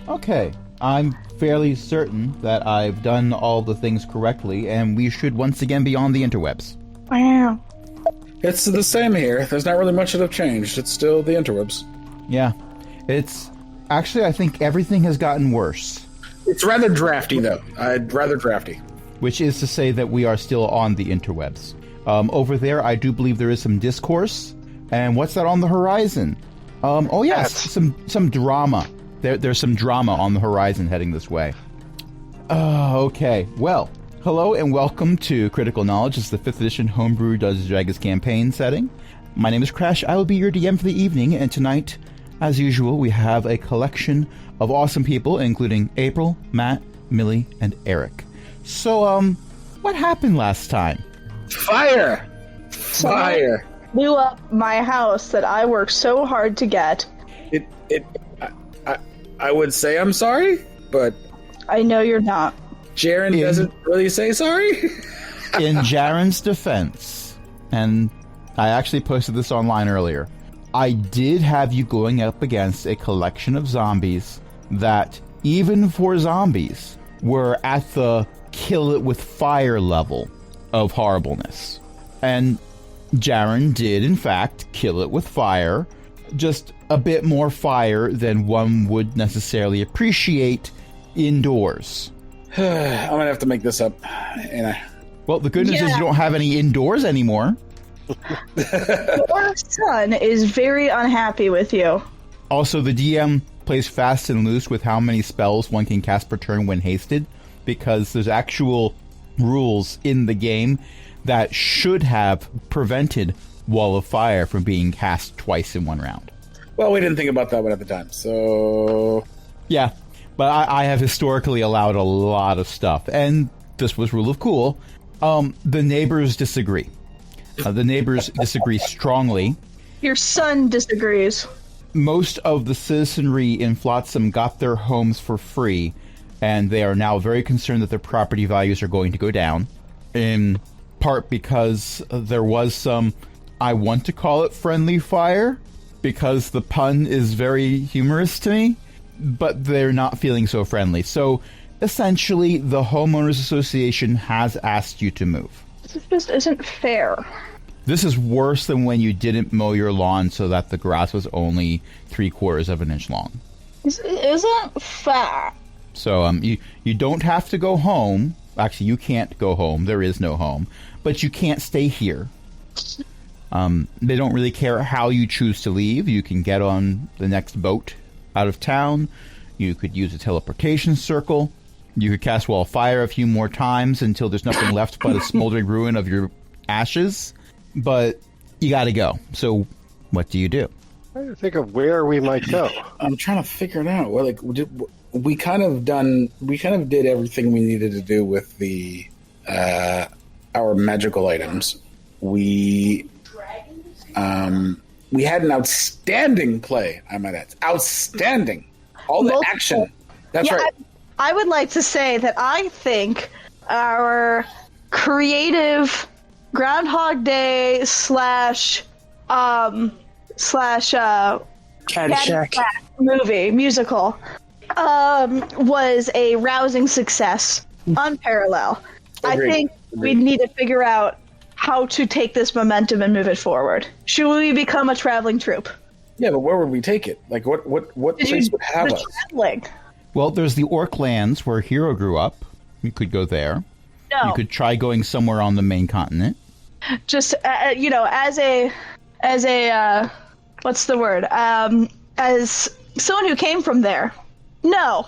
Okay, I'm fairly certain that I've done all the things correctly, and we should once again be on the interwebs. Wow. It's the same here. There's not really much that have changed. It's still the interwebs. Yeah, it's... Actually, I think everything has gotten worse. It's rather drafty, though. Rather drafty. Which is to say that we are still on the interwebs. Over there, I do believe there is some discourse. And what's that on the horizon? Oh yes, some drama. There's some drama on the horizon heading this way. Okay. Well, hello and welcome to Critical Knowledge. It's the 5th edition Homebrew Dungeons & Dragons campaign setting. My name is Crash. I will be your DM for the evening, and tonight, as usual, we have a collection of awesome people, including April, Matt, Millie, and Eric. So, what happened last time? Fire! Blew up my house that I worked so hard to get. I would say I'm sorry, but... I know you're not. Jaren doesn't really say sorry? In Jaren's defense, and I actually posted this online earlier, I did have you going up against a collection of zombies that, even for zombies, were at the kill it with fire level of horribleness. And Jaren did, in fact, kill it with fire, just a bit more fire than one would necessarily appreciate indoors. I'm gonna have to make this up. Well, the good news is you don't have any indoors anymore. Your son is very unhappy with you. Also, the DM plays fast and loose with how many spells one can cast per turn when hasted, because there's actual rules in the game that should have prevented Wall of Fire from being cast twice in one round. Well, we didn't think about that one at the time, so... Yeah, but I have historically allowed a lot of stuff, and this was Rule of Cool. The neighbors disagree. The neighbors disagree strongly. Your son disagrees. Most of the citizenry in Flotsam got their homes for free, and they are now very concerned that their property values are going to go down, in part because there was some, I want to call it friendly fire, because the pun is very humorous to me, but they're not feeling so friendly. So, essentially, the Homeowners Association has asked you to move. This just isn't fair. This is worse than when you didn't mow your lawn so that the grass was only 3/4 of an inch long. This isn't fair. So, you don't have to go home. Actually, you can't go home. There is no home. But you can't stay here. They don't really care how you choose to leave. You can get on the next boat out of town. You could use a teleportation circle. You could cast Wall of Fire a few more times until there's nothing left but a smoldering ruin of your ashes. But you gotta go. So, what do you do? I'm trying to think of where we might go. I'm trying to figure it out. Well, we kind of did everything we needed to do with the our magical items. We had an outstanding play. I might add, outstanding. All the action. That's right. I would like to say that I think our creative Groundhog Day slash Caddyshack musical was a rousing success, unparalleled. I think we need to figure out how to take this momentum and move it forward. Should we become a traveling troupe? Yeah, but where would we take it? Like, what place would have us? Traveling. Well, there's the Orc Lands where Hero grew up. You could go there. No. You could try going somewhere on the main continent. Just as a what's the word? As someone who came from there. No.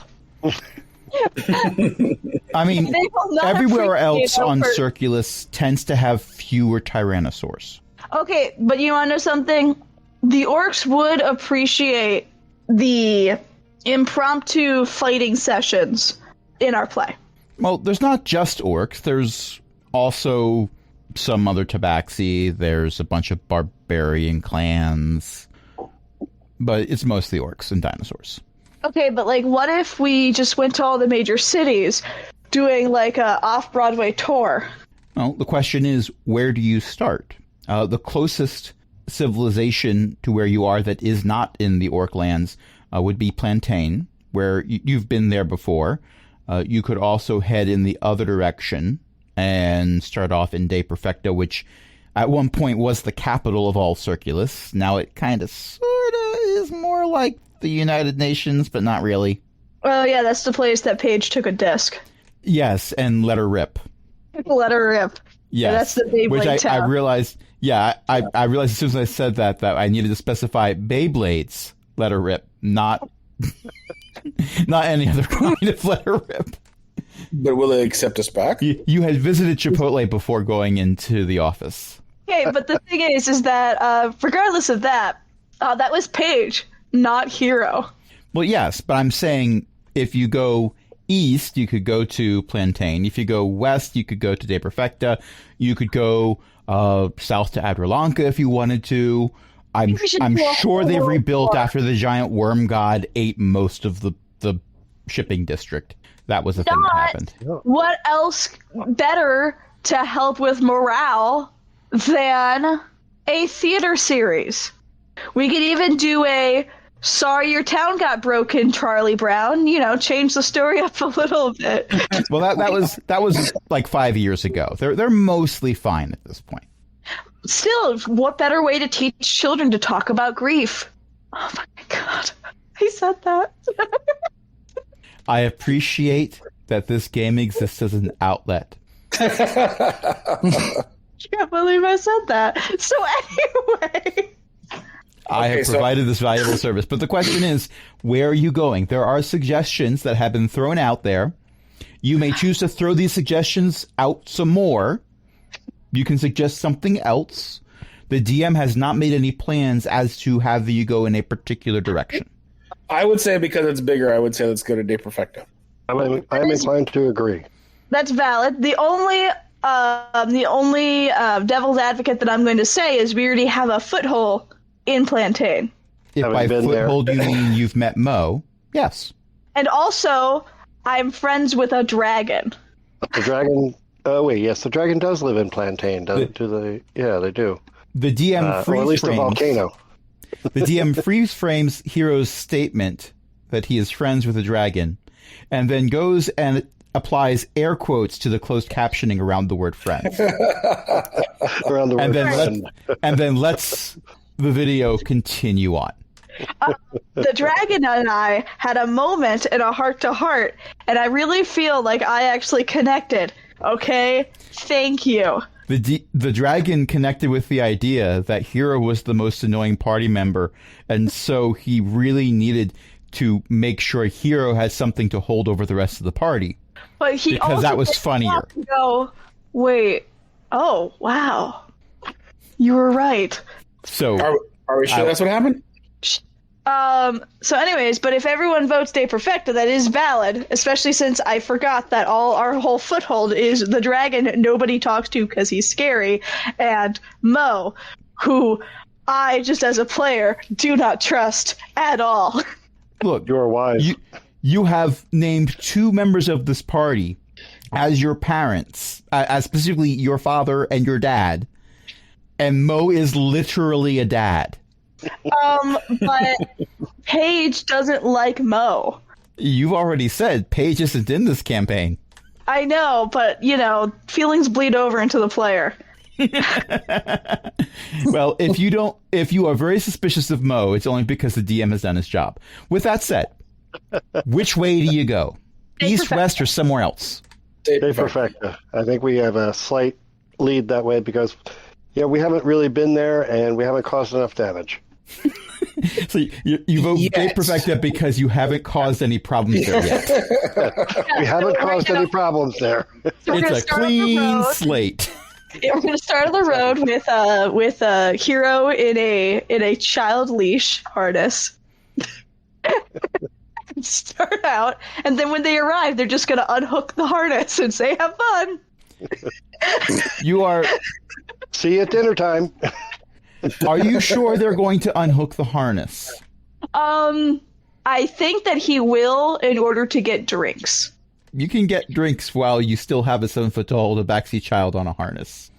I mean, everywhere else on Circulus tends to have fewer Tyrannosaurs. Okay, but you want to know something? The orcs would appreciate the impromptu fighting sessions in our play. Well, there's not just orcs. There's also some other tabaxi. There's a bunch of barbarian clans. But it's mostly orcs and dinosaurs. Okay, but what if we just went to all the major cities doing a off-Broadway tour? Well, the question is, where do you start? The closest civilization to where you are that is not in the Orc lands would be Plantain, where you've been there before. You could also head in the other direction and start off in Dei Perfecta, which at one point was the capital of all Circulus. Now it kind of sort of is more like the United Nations, but not really. Well, yeah, that's the place that Paige took a disc. Yes, and let her rip. Let her rip. Yes, yeah, that's the Beyblade which I town. realized. Yeah, I realized as soon as I said that I needed to specify Beyblades let her rip, not any other kind of let her rip. But will they accept us back? You had visited Chipotle before going into the office. Okay, but the thing is that regardless of that, that was Paige, not Hero. Well, yes, but I'm saying if you go east, you could go to Plantain. If you go west, you could go to Dei Perfecta. You could go south to Adrolanca if you wanted to. I'm sure they've rebuilt after the giant worm god ate most of the shipping district. That was the thing that happened. What else better to help with morale than a theater series? We could even do a sorry your town got broken, Charlie Brown. Change the story up a little bit. Well, that was like 5 years ago. They're mostly fine at this point. Still, what better way to teach children to talk about grief? Oh my god. I said that. I appreciate that this game exists as an outlet. Can't believe I said that. So anyway. I have provided this valuable service. But the question is, where are you going? There are suggestions that have been thrown out there. You may choose to throw these suggestions out some more. You can suggest something else. The DM has not made any plans as to have you go in a particular direction. I would say because it's bigger, I would say let's go to Dei Perfecta. I'm inclined to agree. That's valid. The only devil's advocate that I'm going to say is we already have a foothold in Plantain. If by foothold you mean you've met Mo, yes. And also, I'm friends with a dragon. The dragon... Oh, wait, yes, the dragon does live in Plantain, do they? Yeah, they do. The DM freeze or at least frames... a volcano. The DM freeze frames Hero's statement that he is friends with a dragon, and then goes and applies air quotes to the closed captioning around the word friends. Around the word friend. And then lets the video continue on. The dragon and I had a moment in a heart-to-heart, and I really feel like I actually connected. Okay? Thank you. The dragon connected with the idea that Hero was the most annoying party member, and so he really needed to make sure Hero had something to hold over the rest of the party. But he because also that was funnier. Go, wait. Oh, wow. You were right. So are we sure that's what happened? So anyways, but if everyone votes Dei Perfecta, that is valid, especially since I forgot that our whole foothold is the dragon nobody talks to because he's scary, and Mo, who I, just as a player, do not trust at all. Look, you are wise. You have named two members of this party as your parents, as specifically your father and your dad, and Mo is literally a dad. But Paige doesn't like Mo. You've already said Paige isn't in this campaign. I know, but, feelings bleed over into the player. Well, if you are very suspicious of Mo, it's only because the DM has done his job. With that said, which way do you go? East, west, or somewhere else? Dei Perfecta. I think we have a slight lead that way because, we haven't really been there and we haven't caused enough damage. So you vote Dei Perfecta because you haven't caused any problems there yet. We haven't caused any problems there. It's a clean slate. We're going to start on the road with a Hero in a child leash harness. Start out, and then when they arrive, they're just going to unhook the harness and say, "Have fun." You are. See you at dinner time. Are you sure they're going to unhook the harness? I think that he will in order to get drinks. You can get drinks while you still have a 7-foot-tall tabaxi child on a harness.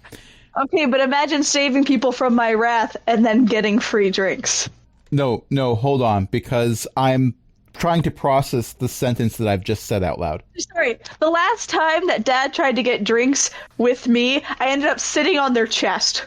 Okay, but imagine saving people from my wrath and then getting free drinks. No, hold on, because I'm trying to process the sentence that I've just said out loud. Sorry, the last time that Dad tried to get drinks with me, I ended up sitting on their chest.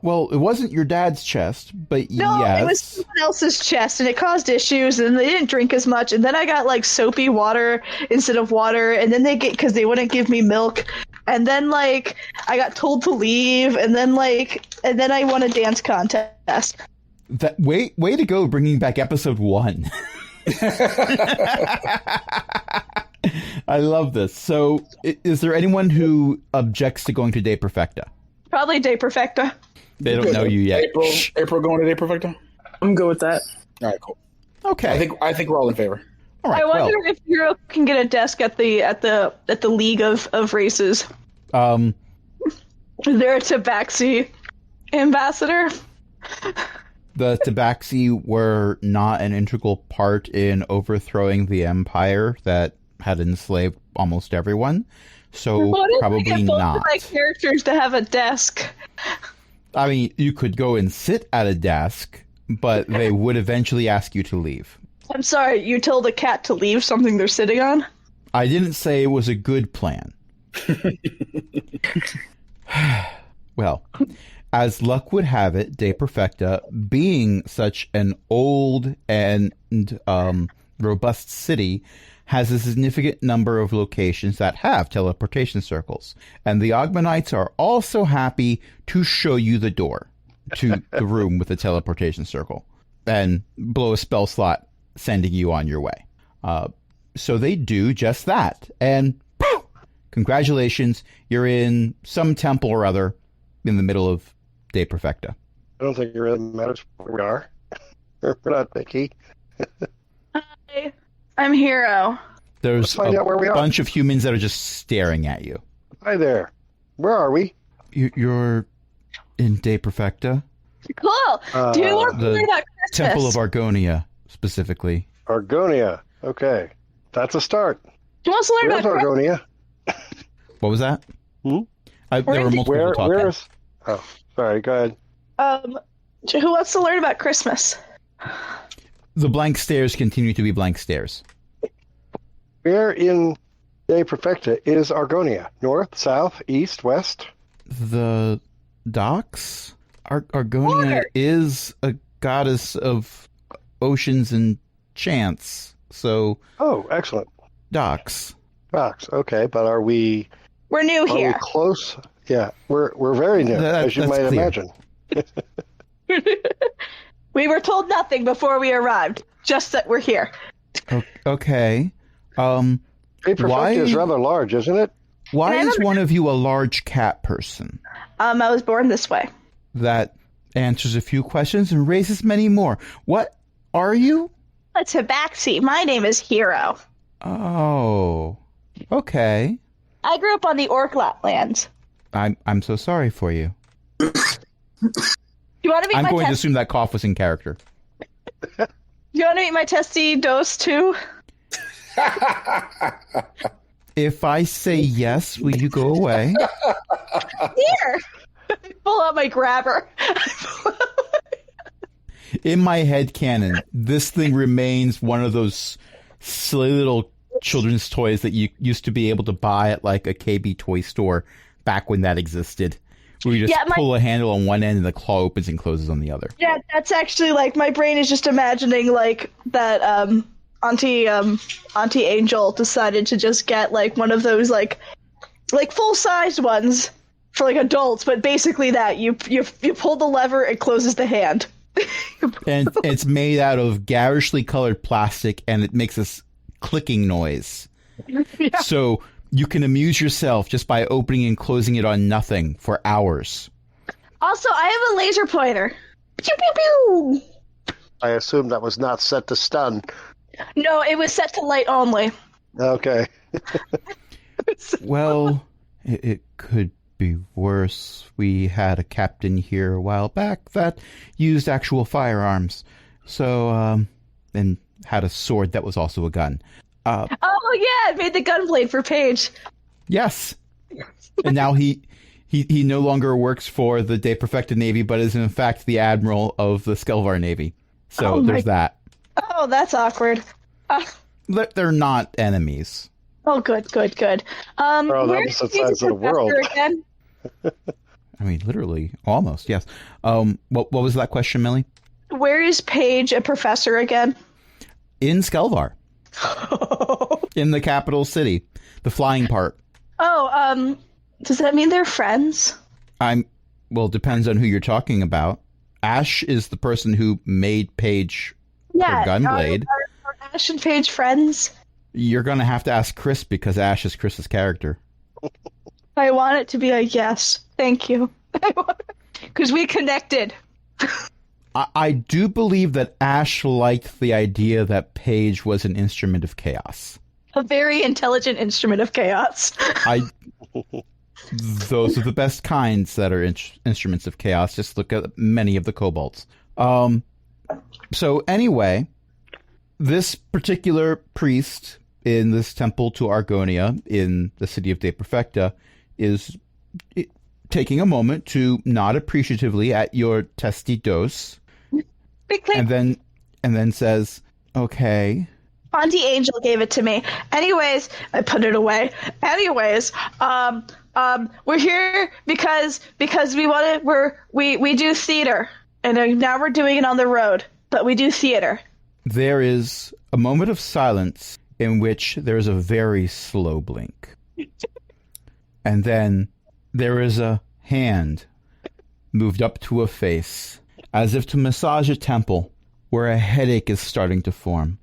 Well, it wasn't your dad's chest, but No, yes. it was someone else's chest, and it caused issues, and they didn't drink as much, and then I got, like, soapy water instead of water, and then because they wouldn't give me milk, and then, like, I got told to leave, and then I won a dance contest. That way to go, bringing back episode 1. I love this. So, is there anyone who objects to going to Dei Perfecta? Probably Dei Perfecta. They don't know you yet. April going to Dei Perfecta? I'm good with that. All right, cool. Okay. I think we're all in favor. All right. I wonder if Hero can get a desk at the League of Races. Is there a Tabaxi ambassador? The Tabaxi were not an integral part in overthrowing the empire that had enslaved almost everyone. So probably not. My characters to have a desk. I mean, you could go and sit at a desk, but they would eventually ask you to leave. I'm sorry, you told a cat to leave something they're sitting on? I didn't say it was a good plan. Well, as luck would have it, Dei Perfecta, being such an old and robust city, has a significant number of locations that have teleportation circles. And the Ogmanites are also happy to show you the door to the room with the teleportation circle and blow a spell slot, sending you on your way. So they do just that. And poof, congratulations, you're in some temple or other in the middle of Dei Perfecta. I don't think it really matters where we are. We're not picky. Hi, I'm Hero. There's find out where we are. bunch of humans that are just staring at you. Hi there. Where are we? You're in Dei Perfecta? Cool. Do you want to learn about Christmas? Temple of Argonia, specifically. Argonia. Okay. That's a start. Do you want to learn Where's about Christmas? Argonia? What was that? Hmm? There were multiple people talking. Where's... Oh, sorry. Go ahead. Who wants to learn about Christmas? The blank stares continue to be blank stares. Where in Dei Perfecta is Argonia? North, south, east, west? The docks? Argonia Water. is a goddess of oceans and chants, so Oh, excellent. docks. Docks. Okay, but are we We're new are we here. close? Yeah, we're very new, as you That's might clear. imagine. We were told nothing before we arrived, just that we're here. Okay. Dei Perfecta Why- is rather large, isn't it? Why Can I is have a- one of you a large cat person? I was born this way. That answers a few questions and raises many more. What are you? A Tabaxi. My name is Hero. Oh, okay. I grew up on the Orklat lands. I'm so sorry for you. Do you want to meet I'm my going to test? assume that cough was in character. Do you want to meet my testy dose too? If I say yes, will you go away? Here. Pull out my grabber. In my head canon, this thing remains one of those silly little children's toys that you used to be able to buy at like a KB toy store back when that existed. Where you just pull a handle on one end and the claw opens and closes on the other. Yeah, that's actually like my brain is just imagining like that Auntie Angel decided to just get like one of those like full-sized ones for like adults, but basically that you pull the lever, it closes the hand. And it's made out of garishly colored plastic and it makes this clicking noise. Yeah. So you can amuse yourself just by opening and closing it on nothing for hours. Also, I have a laser pointer. Pew pew pew. I assume that was not set to stun. No, it was set to light only. Okay. Well, it could be worse. We had a captain here a while back that used actual firearms. So, and had a sword that was also a gun. Oh yeah, I made the gunblade for Paige. Yes. And now he no longer works for the Dei Perfecta Navy, but is in fact the admiral of the Skelvar Navy. So there's that. Oh, that's awkward. They're not enemies. Oh, good. They're on opposite sides of the world. Again? I mean, literally, almost, yes. What was that question, Millie? Where is Paige a professor again? In Skelvar. In the capital city. The flying part. Oh, does that mean they're friends? Well, depends on who you're talking about. Ash is the person who made Paige her gunblade. Are Ash and Paige friends? You're going to have to ask Chris because Ash is Chris's character. I want it to be a yes. Thank you. Because we connected. I do believe that Ash liked the idea that Paige was an instrument of chaos. A very intelligent instrument of chaos. Those are the best kinds that are instruments of chaos. Just look at many of the kobolds. So anyway, this particular priest in this temple to Argonia in the city of Dei Perfecta is taking a moment to nod appreciatively at your testy dose, and then says, "Okay." Auntie Angel gave it to me. Anyways, I put it away. Anyways, we're here because we do theater, and now we're doing it on the road, but we do theater. There is a moment of silence in which there is a very slow blink. And then there is a hand moved up to a face, as if to massage a temple where a headache is starting to form.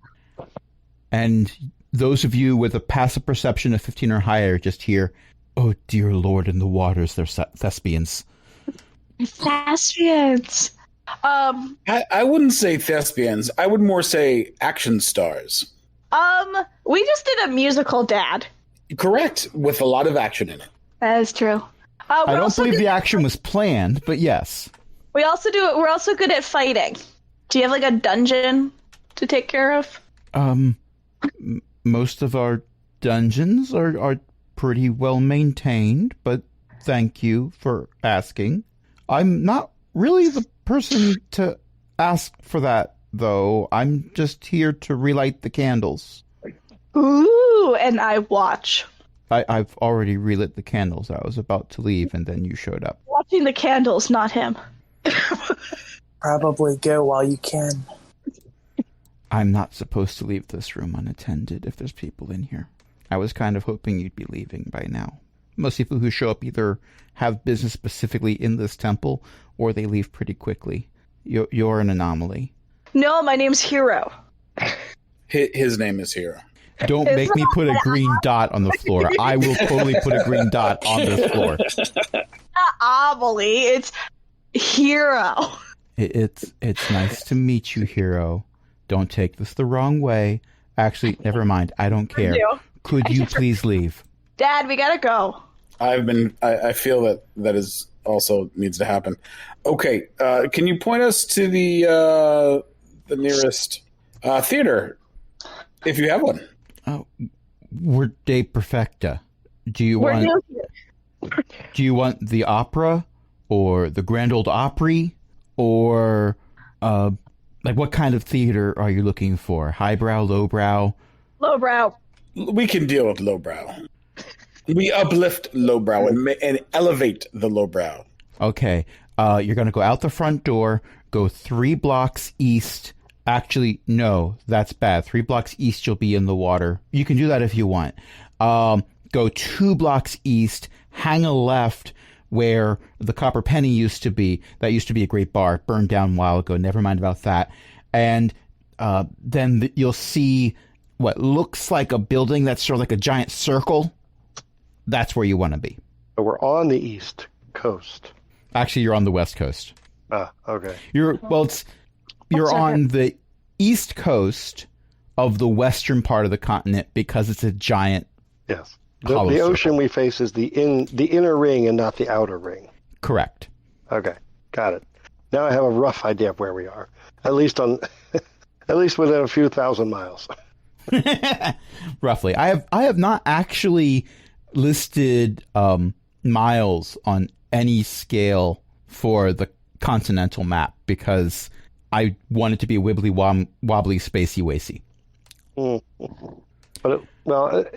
And those of you with a passive perception of 15 or higher just hear, "Oh dear Lord, in the waters there's thespians." Thespians. I wouldn't say thespians. I would more say action stars. We just did a musical, Dad. Correct, with a lot of action in it. That is true. I don't believe the action was planned, but yes. We also do it. We're also good at fighting. Do you have like a dungeon to take care of? Most of our dungeons are pretty well maintained, but thank you for asking. I'm not really the person to ask for that, though. I'm just here to relight the candles. Ooh, and I watch. I've already relit the candles. I was about to leave, and then you showed up. Watching the candles, not him. Probably go while you can. I'm not supposed to leave this room unattended if there's people in here. I was kind of hoping you'd be leaving by now. Most people who show up either have business specifically in this temple, or they leave pretty quickly. You're an anomaly. No, my name's Hero. His name is Hero. Don't make me put a green dot on the floor. I will totally put a green dot on this floor. Anomaly, it's Hero. It's nice to meet you, Hero. Don't take this the wrong way. Actually, never mind. I don't care. Could you please leave? Dad, we gotta go. I feel that is also needs to happen. Okay, can you point us to the nearest theater, if you have one? Oh, we're Dei Perfecta. Do you want the opera or the Grand Old Opry, or like what kind of theater are you looking for? Highbrow, lowbrow? Lowbrow. We can deal with lowbrow. We uplift lowbrow and elevate the lowbrow. Okay, you're going to go out the front door, go 3 blocks east. Actually, no, that's bad. 3 blocks east, you'll be in the water. You can do that if you want. Go 2 blocks east, hang a left where the Copper Penny used to be. That used to be a great bar, burned down a while ago. Never mind about that. And then you'll see what looks like a building that's sort of like a giant circle. That's where you want to be. But we're on the east coast. Actually, you're on the west coast. Ah, okay. You're on the east coast of the western part of the continent because it's a giant. Yes. The ocean we face is the inner ring and not the outer ring. Correct. Okay, got it. Now I have a rough idea of where we are. At least within a few thousand miles. Roughly. I have not actually listed miles on any scale for the continental map because I want it to be wobbly spacey wacy. But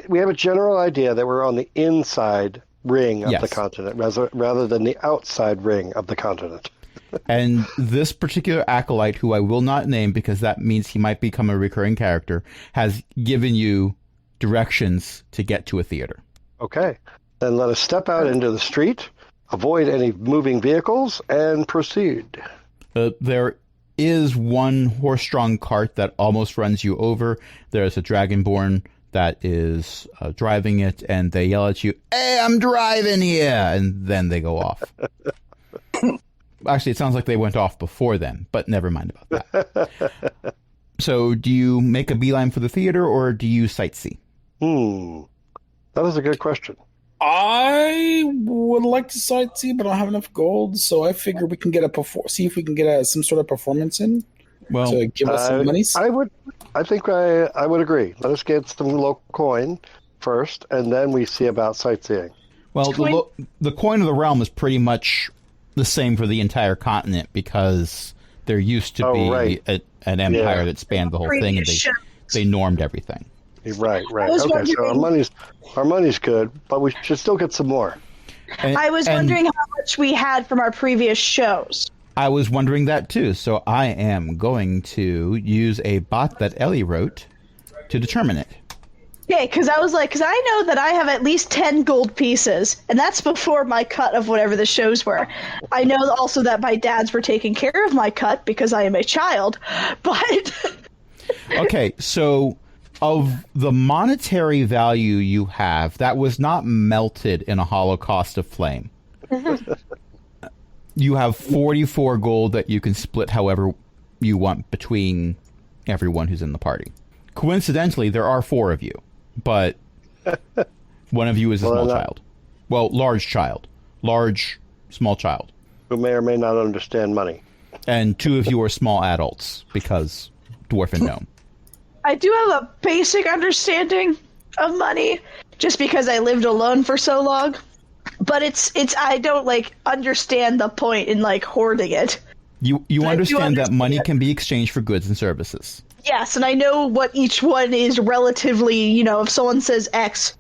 we have a general idea that we're on the inside ring of Yes. the continent rather than the outside ring of the continent. And this particular acolyte, who I will not name because that means he might become a recurring character, has given you directions to get to a theater. Okay. Then let us step out into the street, avoid any moving vehicles, and proceed. There is one horse-drawn cart that almost runs you over. There's a dragonborn that is driving it, and they yell at you, "Hey, I'm driving here!" And then they go off. Actually, it sounds like they went off before then, but never mind about that. So, do you make a beeline for the theater, or do you sightsee? That is a good question. I would like to sightsee, but I don't have enough gold, so I figure we can get see if we can get some sort of performance in. Well, to give us some monies. I would agree. Let us get some local coin first, and then we see about sightseeing. Well, the coin of the realm is pretty much the same for the entire continent because there used to be an empire that spanned the whole thing, and they normed everything. Right. Okay, so our money's good, but we should still get some more. I was wondering how much we had from our previous shows. I was wondering that too, so I am going to use a bot that Ellie wrote to determine it. Okay, because I know that I have at least 10 gold pieces, and that's before my cut of whatever the shows were. I know also that my dads were taking care of my cut because I am a child, but... Okay, so of the monetary value you have, that was not melted in a holocaust of flame. You have 44 gold that you can split however you want between everyone who's in the party. Coincidentally, there are 4 of you, but one of you is a small child. Well, large child. Large, small child. Who may or may not understand money. And 2 of you are small adults, because dwarf and gnome. I do have a basic understanding of money, just because I lived alone for so long. But it's I don't understand the point in hoarding it. You understand that money can be exchanged for goods and services. Yes, and I know what each one is relatively, if someone says X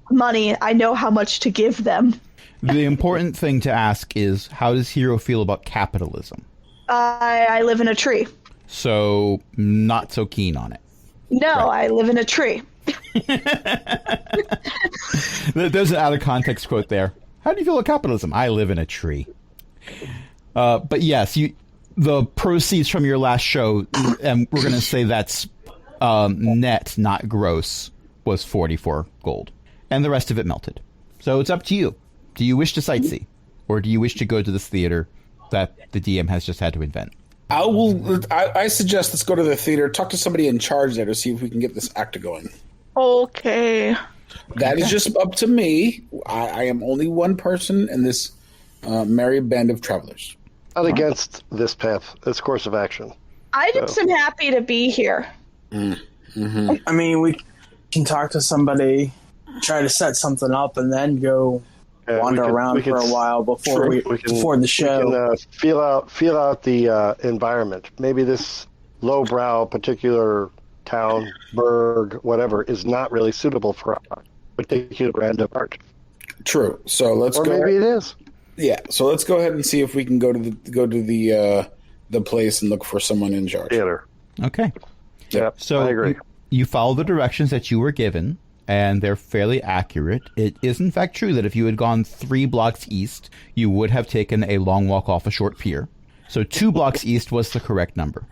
money, I know how much to give them. The important thing to ask is, how does Hero feel about capitalism? I live in a tree. So, not so keen on it. No, right. I live in a tree. There's an out-of-context quote there. How do you feel about capitalism? I live in a tree. But yes, the proceeds from your last show, and we're going to say that's net, not gross, was 44 gold. And the rest of it melted. So it's up to you. Do you wish to sightsee? Or do you wish to go to this theater that the DM has just had to invent? I suggest let's go to the theater, talk to somebody in charge there to see if we can get this act going. Okay. That is just up to me. I am only one person in this merry band of travelers. Not against this this course of action. I just am happy to be here. Mm-hmm. I mean, we can talk to somebody, try to set something up, and then go wander around for a while before before the show. We can feel out the environment. Maybe this lowbrow particular town, burg, whatever, is not really suitable for a particular brand of art. True. So let's go. Or maybe it is. Yeah. So let's go ahead and see if we can go to the place and look for someone in charge. Theater. Okay. Yep. So I agree. You follow the directions that you were given, and they're fairly accurate. It is in fact true that if you had gone 3 blocks east, you would have taken a long walk off a short pier. So 2 blocks east was the correct number.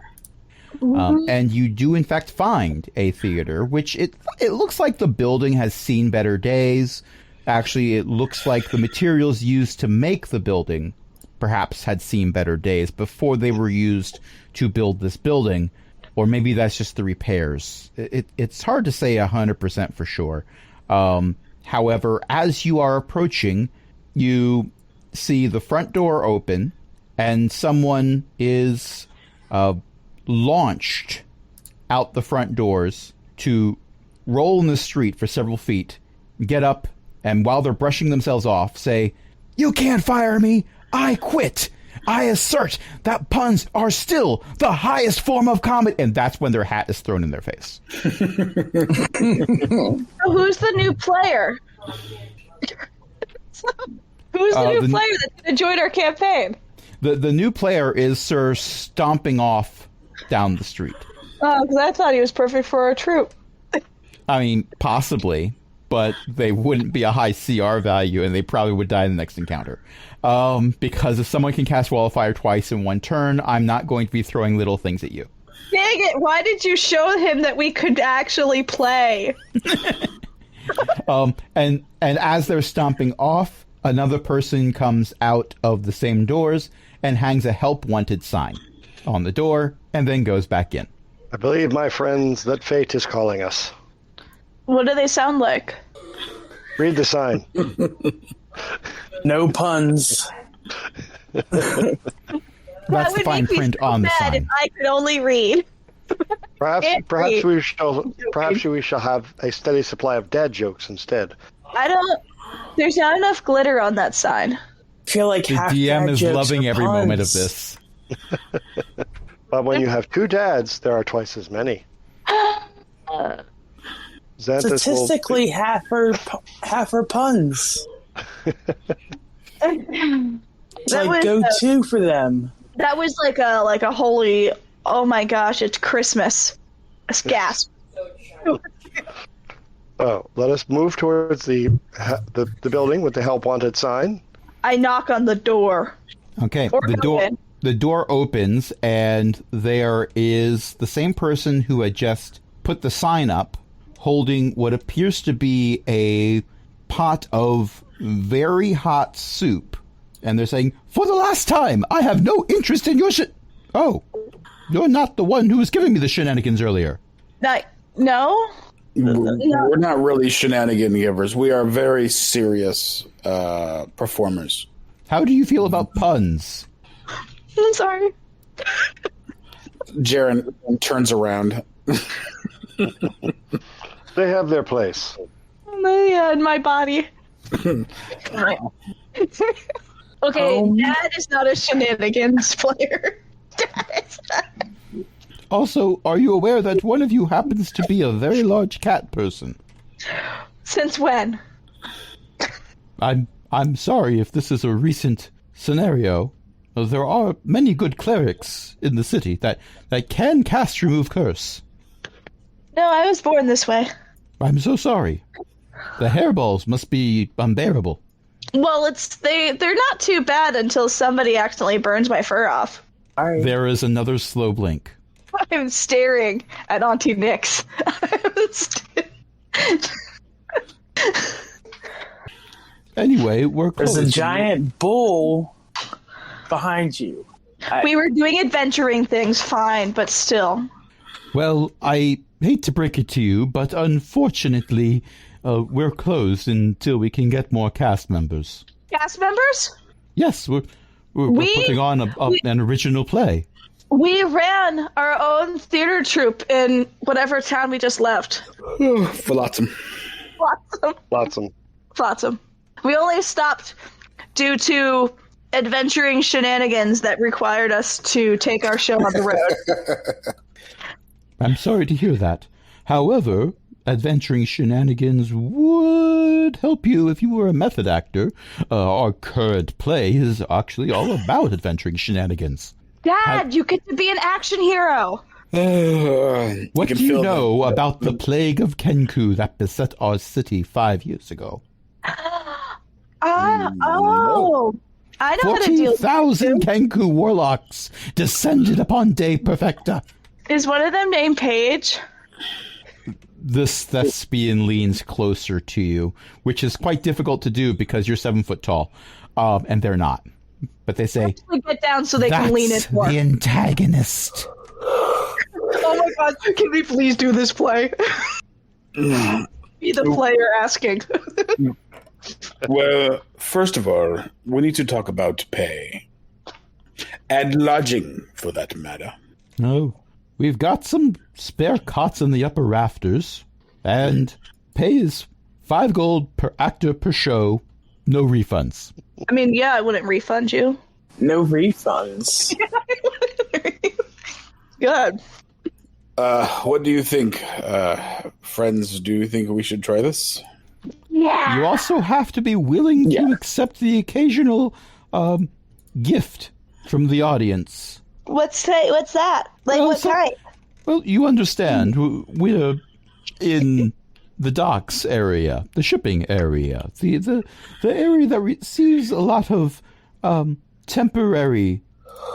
And you do in fact find a theater, which it looks like the building has seen better days. Actually, it looks like the materials used to make the building perhaps had seen better days before they were used to build this building. Or maybe that's just the repairs. It's hard to say 100% for sure. However, as you are approaching, you see the front door open, and someone is launched out the front doors to roll in the street for several feet, get up, and while they're brushing themselves off, say, "You can't fire me! I quit! I assert that puns are still the highest form of comedy," and that's when their hat is thrown in their face. So who's the new player? Who's the new player that's going to join our campaign? The new player is Sir stomping off down the street. Oh, because I thought he was perfect for our troop. I mean, possibly, but they wouldn't be a high CR value, and they probably would die in the next encounter. Because if someone can cast Wall of Fire twice in one turn, I'm not going to be throwing little things at you. Dang it, why did you show him that we could actually play? And as they're stomping off, another person comes out of the same doors and hangs a help wanted sign on the door, and then goes back in. I believe, my friends, that fate is calling us. What do they sound like? Read the sign. No puns. That's the fine print on the sign. If I could only read. Perhaps we shall have a steady supply of dad jokes instead. There's not enough glitter on that sign. I feel like the DM is loving every moment of this. But when you have two dads, there are twice as many. Statistically, half are puns. It's like go-to for them. That was like a holy, oh my gosh, it's Christmas. Gasp. Oh, let us move towards the building with the help wanted sign. I knock on the door. Okay, the door opens, and there is the same person who had just put the sign up, holding what appears to be a pot of very hot soup. And they're saying, "For the last time, I have no interest in your Oh, you're not the one who was giving me the shenanigans earlier." No? We're not really shenanigan givers. We are very serious performers. How do you feel about puns? I'm sorry. Jaren turns around. They have their place. Yeah, in my body. Okay, Dad is not a shenanigans player. Dad is not. Also, are you aware that one of you happens to be a very large cat person? Since when? I'm sorry if this is a recent scenario. There are many good clerics in the city that can cast Remove Curse. No, I was born this way. I'm so sorry. The hairballs must be unbearable. Well, they're not too bad until somebody accidentally burns my fur off. There is another slow blink. I'm staring at Auntie Nyx. Anyway, we're close. There's a giant bull behind you. We were doing adventuring things fine, but still. Well, I hate to break it to you, but unfortunately, we're closed until we can get more cast members. Cast members? Yes, we're putting on an original play. We ran our own theater troupe in whatever town we just left. Flotsam. Flotsam. We only stopped due to adventuring shenanigans that required us to take our show on the road. I'm sorry to hear that. However, adventuring shenanigans would help you if you were a method actor. Our current play is actually all about adventuring shenanigans. Dad, you get to be an action hero. What do you know about the plague of Kenku that beset our city 5 years ago? I know how to deal with 40,000 Kenku warlocks descended upon Dei Perfecta. Is one of them named Paige? This thespian leans closer to you, which is quite difficult to do because you're 7 foot tall, and they're not. But they say, get down so they can lean in more. The antagonist. Oh my god, can we please do this play? Be the player asking. Well, first of all, we need to talk about pay. And lodging, for that matter. Oh, we've got some spare cots in the upper rafters. and pay is 5 gold per actor per show. No refunds. I mean, yeah, I wouldn't refund you. No refunds. Good. What do you think, friends? Do you think we should try this? Yeah. You also have to be willing to accept the occasional gift from the audience. What's that? Like, what kind? Well, you understand. We're in the docks area, the shipping area, the area that receives a lot of temporary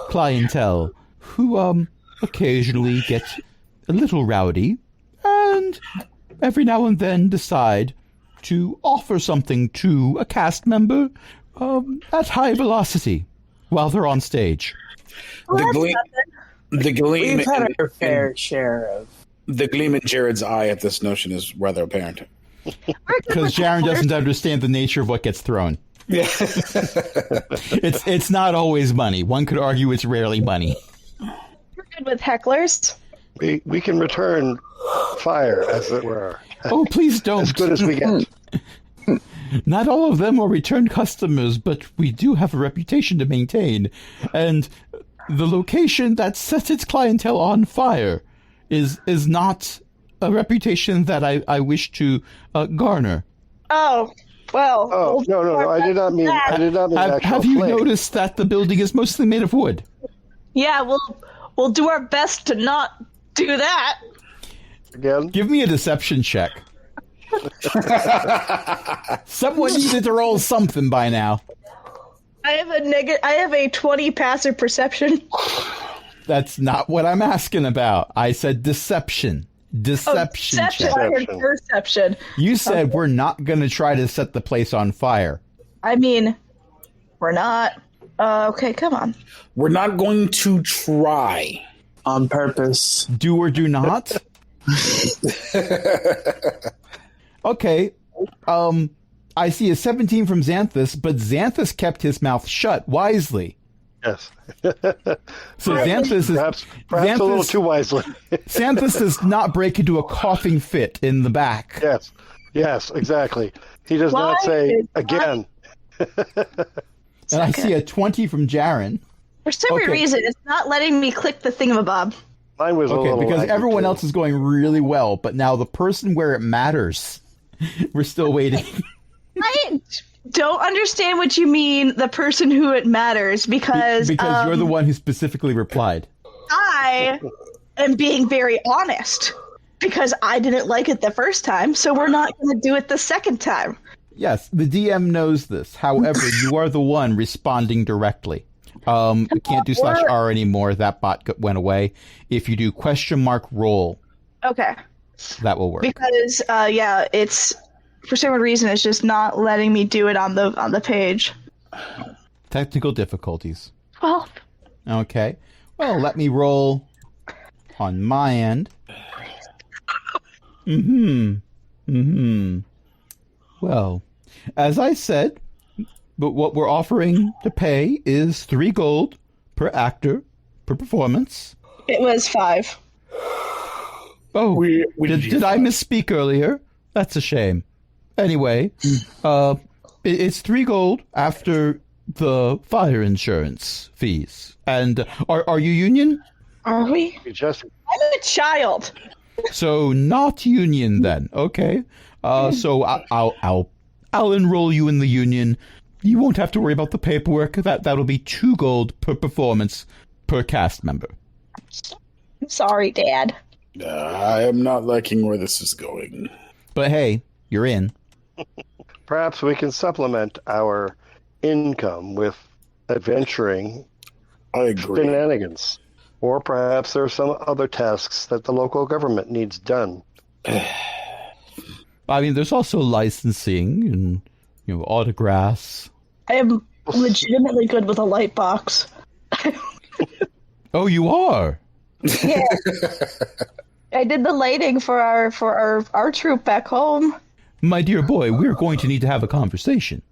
clientele who occasionally get a little rowdy and every now and then decide to offer something to a cast member at high velocity while they're on stage. Well, the gleam We've had our fair share of... The gleam in Jared's eye at this notion is rather apparent. Because Jared doesn't understand the nature of what gets thrown. Yeah. It's not always money. One could argue it's rarely money. We're good with hecklers. We can return fire, as it were. Oh, please don't. As good as we get. Not all of them are return customers, but we do have a reputation to maintain. And the location that sets its clientele on fire is not a reputation that I wish to garner. Oh, well. Oh, no. I did not mean actual Have you flame. noticed that the building is mostly made of wood? Yeah, we'll do our best to not do that. Again? Give me a deception check. Someone needed to roll something by now. I have a 20 passive perception. That's not what I'm asking about. I said deception. Deception check. I heard perception. You said we're not going to try to set the place on fire. I mean, we're not. Okay, come on. We're not going to try. On purpose. Do or do not? Okay. I see a 17 from Xanthus, but Xanthus kept his mouth shut wisely. Yes. So Xanthus is perhaps a little too wisely. Xanthus does not break into a coughing fit in the back. Yes, exactly. He does not say again. And I see a 20 from Jaren. For some reason, it's not letting me click the thingamabob. Mine was a little because laggy, everyone too. else is going really well, but now the person where it matters, we're still waiting. I don't understand what you mean, the person who it matters, because you're the one who specifically replied. I am being very honest, because I didn't like it the first time, so we're not going to do it the second time. Yes, the DM knows this. However, you are the one responding directly. We can't do /R anymore. That bot went away. If you do !roll, Okay. that will work. Because it's for some reason it's just not letting me do it on the page. Technical difficulties. Well, Okay. Well, let me roll on my end. Well, as I said, but what we're offering to pay is 3 gold per actor per performance. it was 5. Oh, did I misspeak earlier? That's a shame. Anyway, it's 3 gold after the fire insurance fees. And are you union? Are we? I'm a child. So not union then. Okay. So I'll enroll you in the union. You won't have to worry about the paperwork. That'll be 2 gold per performance per cast member. I'm sorry, Dad. I am not liking where this is going. But hey, you're in. Perhaps we can supplement our income with adventuring I agree. shenanigans. Or perhaps there are some other tasks that the local government needs done. I mean, there's also licensing and autographs. I am legitimately good with a light box. Oh, you are? Yeah. I did the lighting for our troop back home. My dear boy, we're going to need to have a conversation.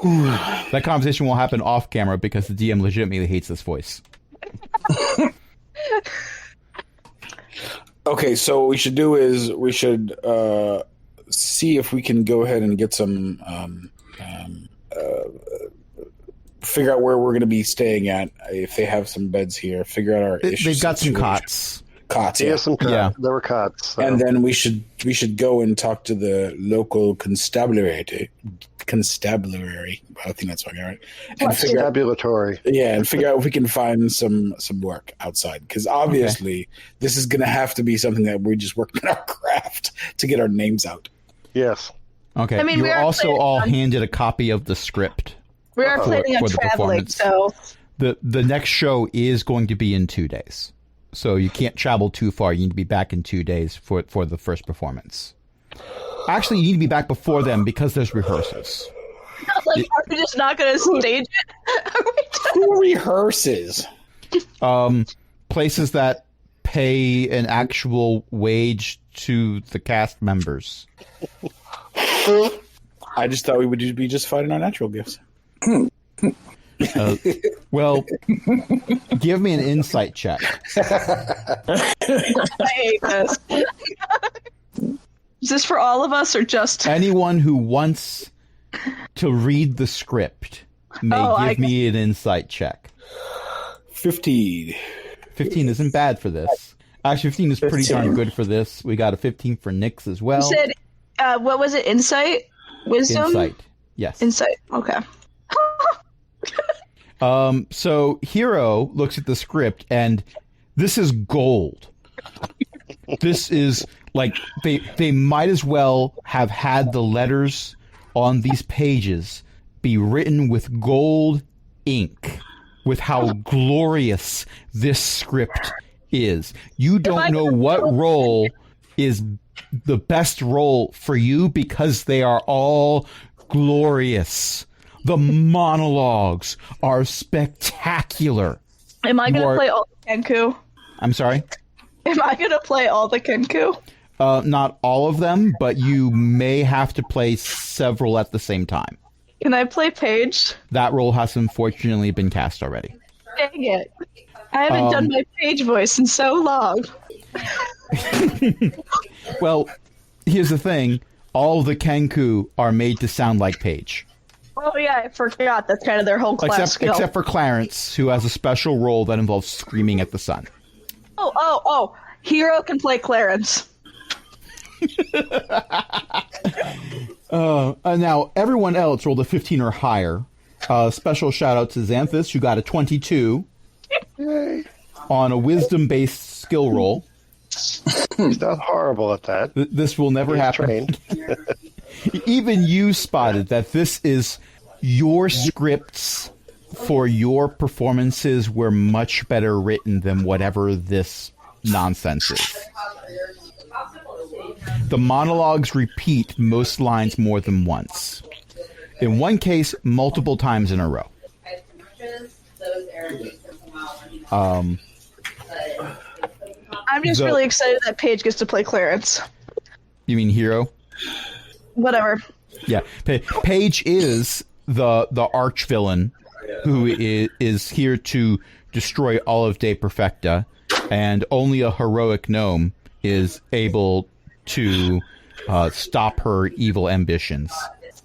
That conversation will happen off camera because the DM legitimately hates this voice. Okay, so what we should do is we should see if we can go ahead and get some figure out where we're going to be staying at. If they have some beds here, figure out our issues. They've got some cots. Cots, yeah. Yeah. There were cots. So. And then we should go and talk to the local constabulary. I think that's what I got right. And Constabulatory. and figure out if we can find some work outside. Because obviously, this is going to have to be something that we're just working on our craft to get our names out. Yes. Okay. I mean, you we were are also all planning on- handed a copy of the script. We are planning on for the traveling, performance. so The next show is going to be in 2 days. So you can't travel too far. You need to be back in 2 days for the first performance. Actually, you need to be back before then because there's rehearsals. like, are we just not going to stage it? Who rehearses? Places that pay an actual wage to the cast members. I just thought we would be just fighting our natural gifts. Well, give me an insight check. I hate this. Is this for all of us or just... Anyone who wants to read the script may give me an insight check. 15. 15 isn't bad for this. Actually, 15 is pretty darn good for this. We got a 15 for Nyx as well. You said, what was it? Insight? Wisdom? Insight. Yes. Insight. Okay. So Hero looks at the script, and this is gold. This is like they might as well have had the letters on these pages be written with gold ink, with how glorious this script is. You don't know what role is the best role for you because they are all glorious. The monologues are spectacular. Am I going to play all the Kenku? I'm sorry? Am I going to play all the Kenku? Not all of them, but you may have to play several at the same time. Can I play Paige? That role has unfortunately been cast already. Dang it. I haven't done my Paige voice in so long. Well, here's the thing. All the Kenku are made to sound like Paige. Oh yeah, I forgot. That's kind of their whole class skill. Except for Clarence, who has a special role that involves screaming at the sun. Oh. Hero can play Clarence. Now, everyone else rolled a 15 or higher. Special shout out to Xanthus, who got a 22 on a wisdom-based skill roll. He's not horrible at that. This will never happen. Even you spotted that this is your scripts for your performances were much better written than whatever this nonsense is. The monologues repeat most lines more than once. In one case, multiple times in a row. I'm just really excited that Paige gets to play Clarence. You mean Hero? Whatever. Yeah. Paige is the arch villain who is here to destroy all of Dei Perfecta, and only a heroic gnome is able to stop her evil ambitions.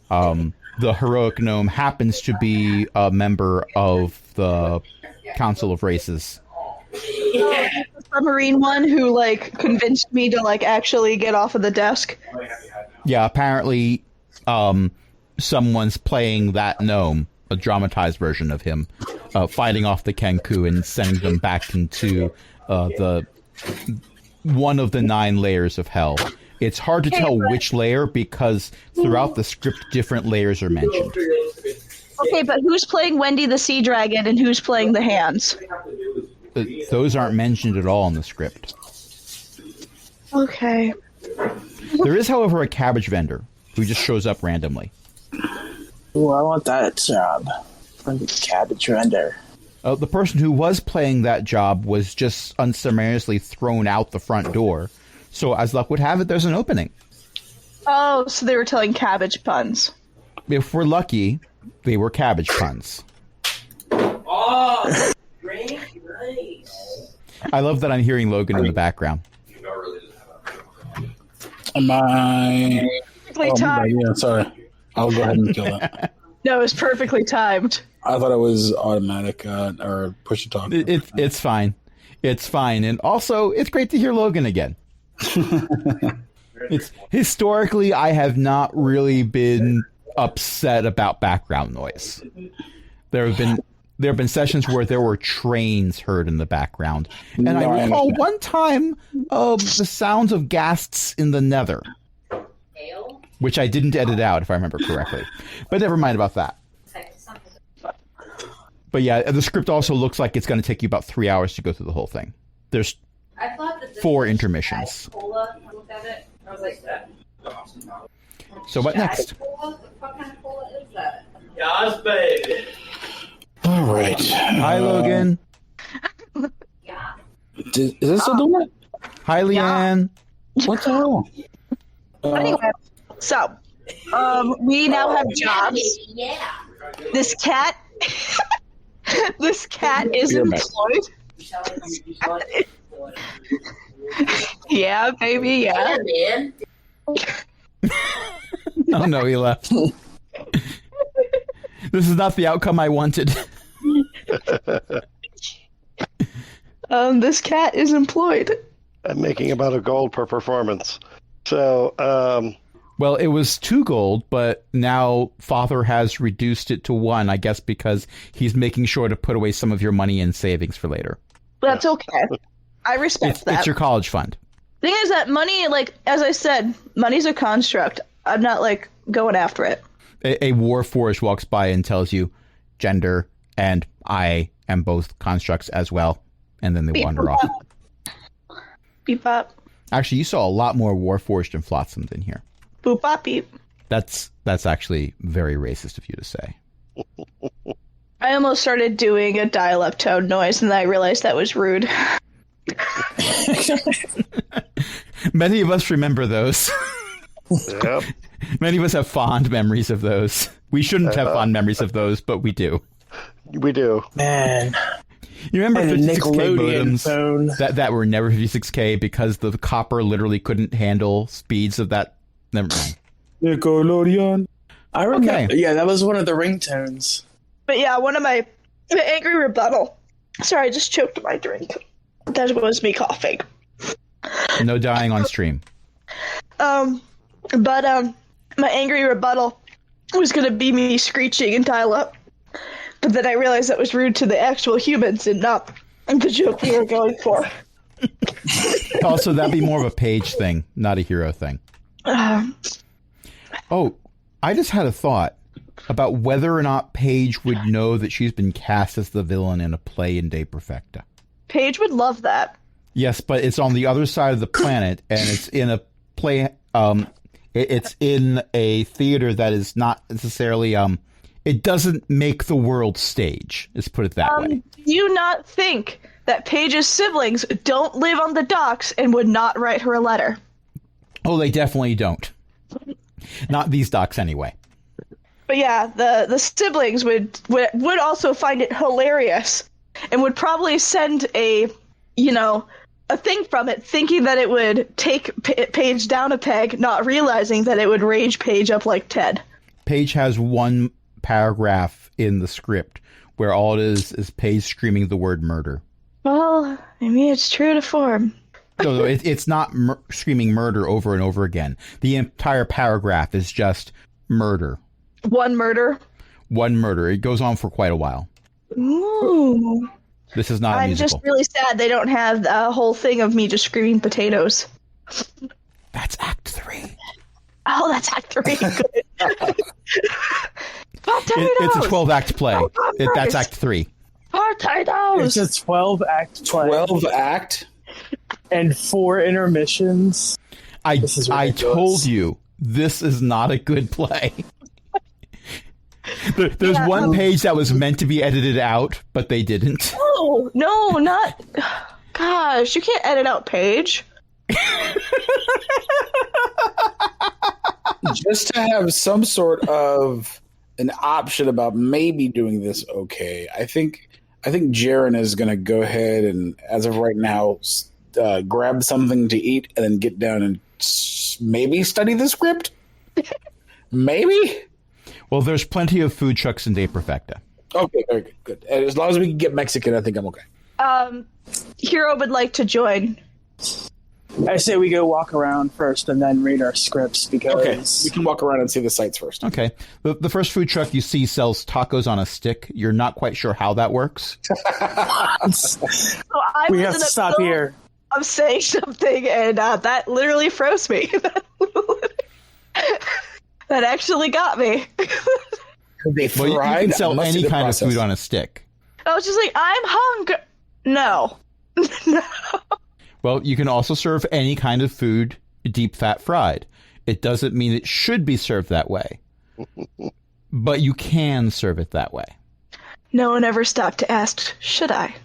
The heroic gnome happens to be a member of the Council of Races. The submarine one who convinced me to actually get off of the desk. Yeah, apparently someone's playing that gnome, a dramatized version of him, fighting off the Kenku and sending them back into the one of the 9 layers of hell. It's hard to tell which layer because throughout the script, different layers are mentioned. Okay, but who's playing Wendy the Sea Dragon and who's playing the Hands? Those aren't mentioned at all in the script. Okay. There is, however, a cabbage vendor who just shows up randomly. Ooh, I want that job. I'm the cabbage vendor. The person who was playing that job was just unceremoniously thrown out the front door. So, as luck would have it, there's an opening. Oh, so they were telling cabbage puns. If we're lucky, they were cabbage puns. Oh, great, nice. I love that I'm hearing Logan in the background. Am I? Perfectly timed. Yeah, sorry. I'll go ahead and kill that. No, it was perfectly timed. I thought it was automatic or push to talk. It's fine. It's fine. And also, it's great to hear Logan again. It's historically, I have not really been upset about background noise. There have been sessions where there were trains heard in the background, and I recall one time the sounds of ghasts in the Nether, which I didn't edit out if I remember correctly. But never mind about that. But yeah, the script also looks like it's going to take you about 3 hours to go through the whole thing. There's 4 intermissions. So what next? What kind of cola is that? Yes, baby. All right. Hi, Logan. Is this still doing it? Hi, Leanne. What the hell? Anyway, so we now have jobs. Yeah. This cat, this cat is employed. Yeah, baby, yeah. Man. Oh no, he left. This is not the outcome I wanted. This cat is employed. I'm making about a gold per performance. So, well, it was 2 gold, but now Father has reduced it to 1, I guess because he's making sure to put away some of your money in savings for later. That's okay. I respect that. It's your college fund. Thing is that money, like, as I said, money's a construct. I'm not, like, going after it. A Warforged walks by and tells you gender and I am both constructs as well. And then they Beep, wander boop, off. bop. Beep bop. Actually, you saw a lot more Warforged and Flotsam than here. Boop bop beep. That's actually very racist of you to say. I almost started doing a dial-up tone noise, and then I realized that was rude. Many of us remember those. yep. Many of us have fond memories of those. We shouldn't have fond memories of those, but we do. We do. Man. You remember 56K Nickelodeon modems phone. that were never 56K because the copper literally couldn't handle speeds of that? Never mind. Nickelodeon. I remember. Okay. Yeah, that was one of the ringtones. But yeah, one of my angry rebuttal. Sorry, I just choked my drink. That was me coughing. No dying on stream. But my angry rebuttal was gonna be me screeching and dial up. But then I realized that was rude to the actual humans and not the joke we were going for. Also, that'd be more of a Page thing, not a hero thing. Oh, I just had a thought about whether or not Paige would know that she's been cast as the villain in a play in Dei Perfecta. Paige would love that. Yes, but it's on the other side of the planet, and it's in a play. It's in a theater that is not necessarily. It doesn't make the world stage. Let's put it that way. Do you not think that Paige's siblings don't live on the docks and would not write her a letter? Oh, they definitely don't. Not these docs, anyway. But yeah, the siblings would also find it hilarious and would probably send a thing from it, thinking that it would take Paige down a peg, not realizing that it would rage Paige up like Ted. Paige has one paragraph in the script where all it is Paige screaming the word murder. Well, I mean, it's true to form. No, it's not screaming murder over and over again. The entire paragraph is just murder. One murder? One murder. It goes on for quite a while. Ooh. This is not a musical. I'm just really sad they don't have a whole thing of me just screaming potatoes. That's Act 3. Oh, that's Act 3. Good. It's a 12-act play. That's Act 3. Potatoes! It's a 12-act play. 12-act? And 4 intermissions. I told you, this is not a good play. There's one page that was meant to be edited out, but they didn't. No, not... Gosh, you can't edit out Paige. Just to have some sort of an option about maybe doing this okay, I think Jaren is going to go ahead and, as of right now, grab something to eat and then get down and maybe study the script? Maybe? Well, there's plenty of food trucks in Dei Perfecta. Okay, very good. Good. And as long as we can get Mexican, I think I'm okay. Hero would like to join. I say we go walk around first and then read our scripts because... Okay, we can walk around and see the sights first. Okay. The first food truck you see sells tacos on a stick. You're not quite sure how that works. So we have to stop here. I'm saying something, and that literally froze me. That actually got me. They Well, you fried. can sell I must see any the kind process. of food on a stick. I was just like, I'm hungry. No. No. Well, you can also serve any kind of food deep fat fried. It doesn't mean it should be served that way. But you can serve it that way. No one ever stopped to ask, should I?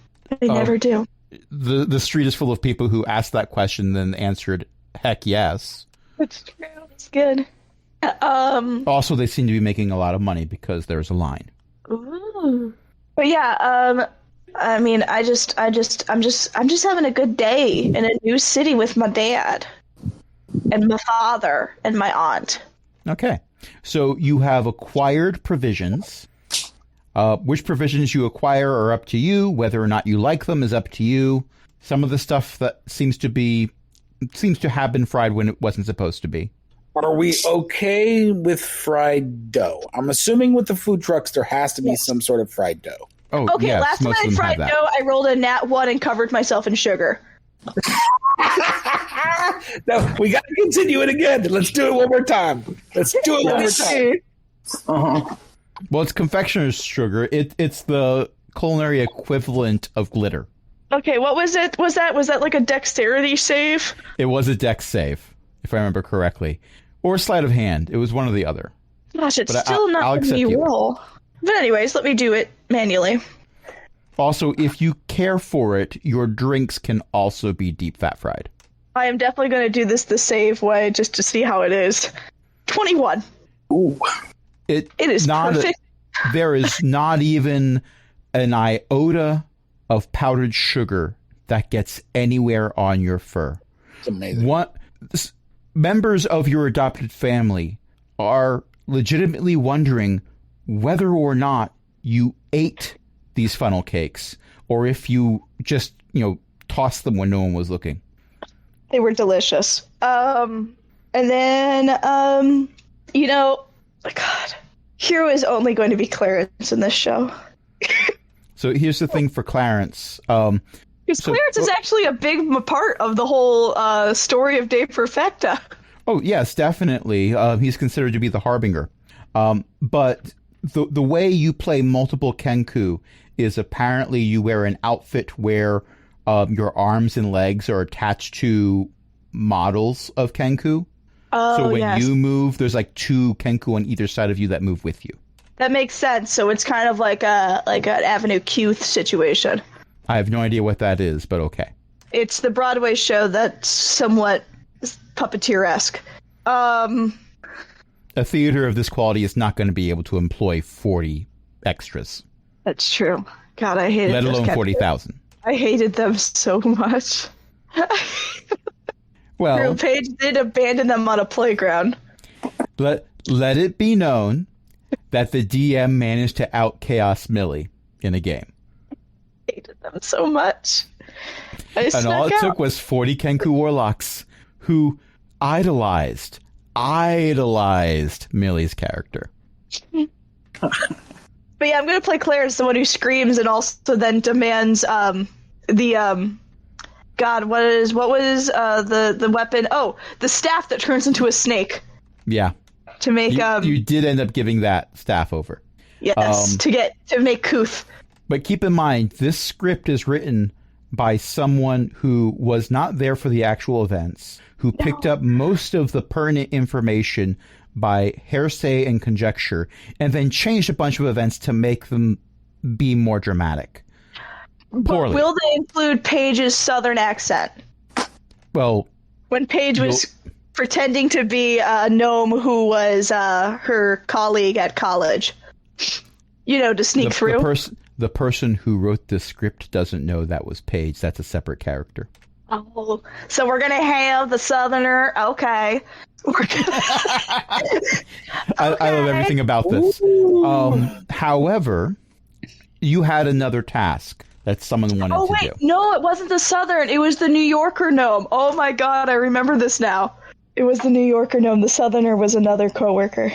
They never do. The street is full of people who asked that question and then answered, heck yes. That's true. It's good. Also, they seem to be making a lot of money because there's a line. Ooh. But yeah, I mean, I'm just having a good day in a new city with my dad and my father and my aunt. Okay. So you have acquired provisions. Which provisions you acquire are up to you. Whether or not you like them is up to you. Some of the stuff that seems to have been fried when it wasn't supposed to be. Are we okay with fried dough? I'm assuming with the food trucks, there has to be some sort of fried dough. Oh, Okay, yes, last time most of I them fried have that. dough, I rolled a nat 1 and covered myself in sugar. No, we got to continue it again. Let's do it one more time. Let's do it one more time. Uh-huh. Well, it's confectioner's sugar. It's the culinary equivalent of glitter. Okay, what was it? Was that like a dexterity save? It was a dex save, if I remember correctly. Or sleight of hand. It was one or the other. Gosh, it's But still I'll not letting accept me you. roll. But anyways, let me do it manually. Also, if you care for it, your drinks can also be deep fat fried. I am definitely going to do this the save way just to see how it is. 21. Ooh. It is perfect. There is not even an iota of powdered sugar that gets anywhere on your fur. It's amazing. Members of your adopted family are legitimately wondering whether or not you ate these funnel cakes or if you just, tossed them when no one was looking. They were delicious. And then, God, Hero is only going to be Clarence in this show. So here's the thing for Clarence. Because Clarence is actually a big part of the whole story of Dei Perfecta. Oh, yes, definitely. He's considered to be the harbinger. But the way you play multiple Kenku is apparently you wear an outfit where your arms and legs are attached to models of Kenku. Oh, so when yes. you move, there's like 2 Kenku on either side of you that move with you. That makes sense. So it's kind of like an Avenue Q situation. I have no idea what that is, but okay. It's the Broadway show that's somewhat puppeteer-esque. A theater of this quality is not going to be able to employ 40 extras. That's true. God, I hated let those alone characters. 40,000. I hated them so much. Well, Real Page did abandon them on a playground. let it be known that the DM managed to out chaos Millie in a game. I hated them so much. And all it took was 40 Kenku warlocks who idolized Millie's character. But yeah, I'm going to play Clarence, the one who screams and also then demands God, what was the weapon? Oh, the staff that turns into a snake. Yeah. To make you did end up giving that staff over. Yes, to make Kuth. But keep in mind, this script is written by someone who was not there for the actual events, who picked up most of the pertinent information by hearsay and conjecture, and then changed a bunch of events to make them be more dramatic. Poorly. But will they include Paige's southern accent? Well, when Paige was pretending to be a gnome who was her colleague at college, to sneak through. The person who wrote the script doesn't know that was Paige. That's a separate character. Oh, so we're gonna have the Southerner. Okay. I love everything about this. However, you had another task that someone wanted to do. No, it wasn't the Southern. It was the New Yorker gnome. Oh my god, I remember this now. It was the New Yorker gnome. The Southerner was another coworker.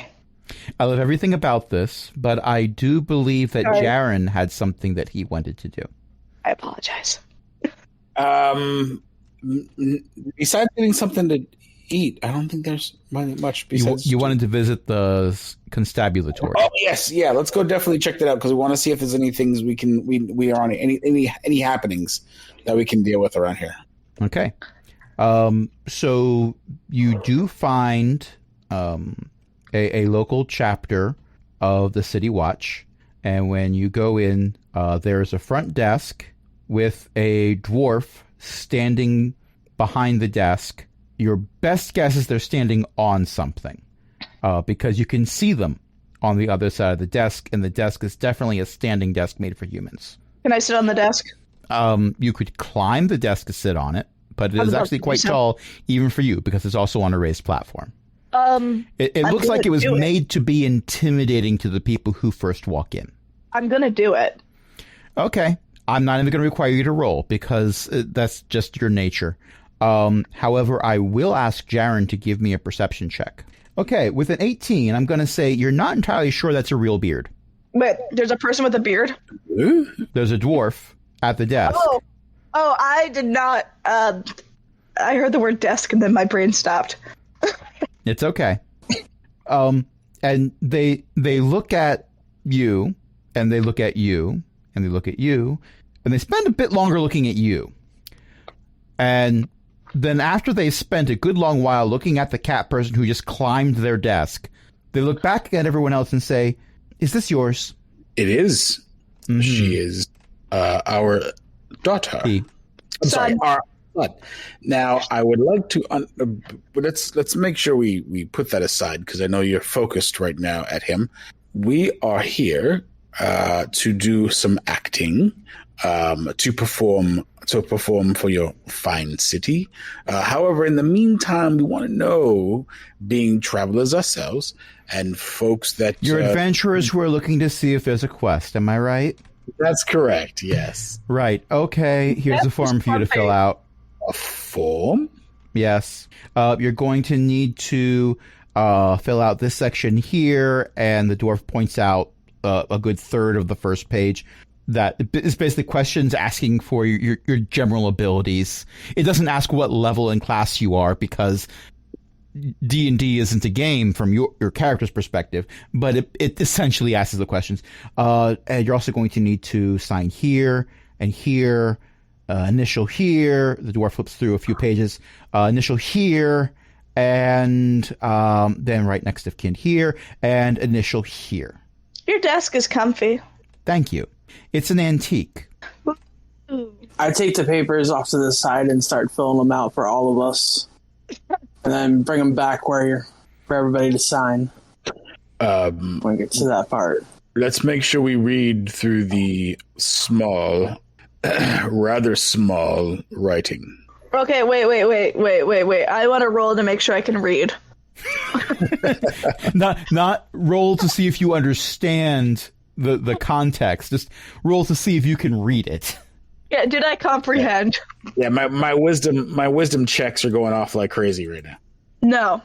I love everything about this, but I do believe that Jaren had something that he wanted to do. I apologize. Besides getting something to eat, I don't think there's much besides... You wanted to visit the constabulatory. Oh, yes. Yeah, let's go definitely check that out because we want to see if there's any things we are on, any happenings that we can deal with around here. Okay. So you do find a local chapter of the City Watch, and when you go in, there's a front desk with a dwarf standing behind the desk. Your best guess is they're standing on something, because you can see them on the other side of the desk, and the desk is definitely a standing desk made for humans. Can I sit on the desk? You could climb the desk to sit on it, but it is actually quite tall, even for you, because it's also on a raised platform. It looks like it was made to be intimidating to the people who first walk in. I'm going to do it. Okay. I'm not even going to require you to roll, because that's just your nature. However, I will ask Jaren to give me a perception check. Okay, with an 18, I'm going to say you're not entirely sure that's a real beard. Wait, there's a person with a beard? There's a dwarf at the desk. Oh, I did not. I heard the word desk and then my brain stopped. It's okay. And they look at you, and they look at you, and they look at you, and they spend a bit longer looking at you. And then after they spent a good long while looking at the cat person who just climbed their desk, they look back at everyone else and say, "Is this yours?" It is. Mm-hmm. She is our daughter. I'm sorry, our son. Now, I would like to... but let's make sure we put that aside, because I know you're focused right now at him. We are here to do some acting, to perform for your fine city. However, in the meantime, we want to know, being travelers ourselves and folks that... You're adventurers who are looking to see if there's a quest, am I right? That's correct, yes. Right, okay, here's a form for you to fill out. A form? Yes. You're going to need to fill out this section here, and the dwarf points out a good third of the first page. That is basically questions asking for your general abilities. It doesn't ask what level and class you are, because D&D isn't a game from your character's perspective, but it essentially asks the questions. And you're also going to need to sign here and here, initial here. The dwarf flips through a few pages. Initial here, and then right next of kin here, and initial here. Your desk is comfy. Thank you. It's an antique. I take the papers off to the side and start filling them out for all of us, and then bring them back for everybody to sign. When we get to that part, let's make sure we read through the small, rather small writing. Okay, wait. I want to roll to make sure I can read. not roll to see if you understand the context. Just roll to see if you can read it. Yeah, did I comprehend? Yeah, my wisdom checks are going off like crazy right now. No.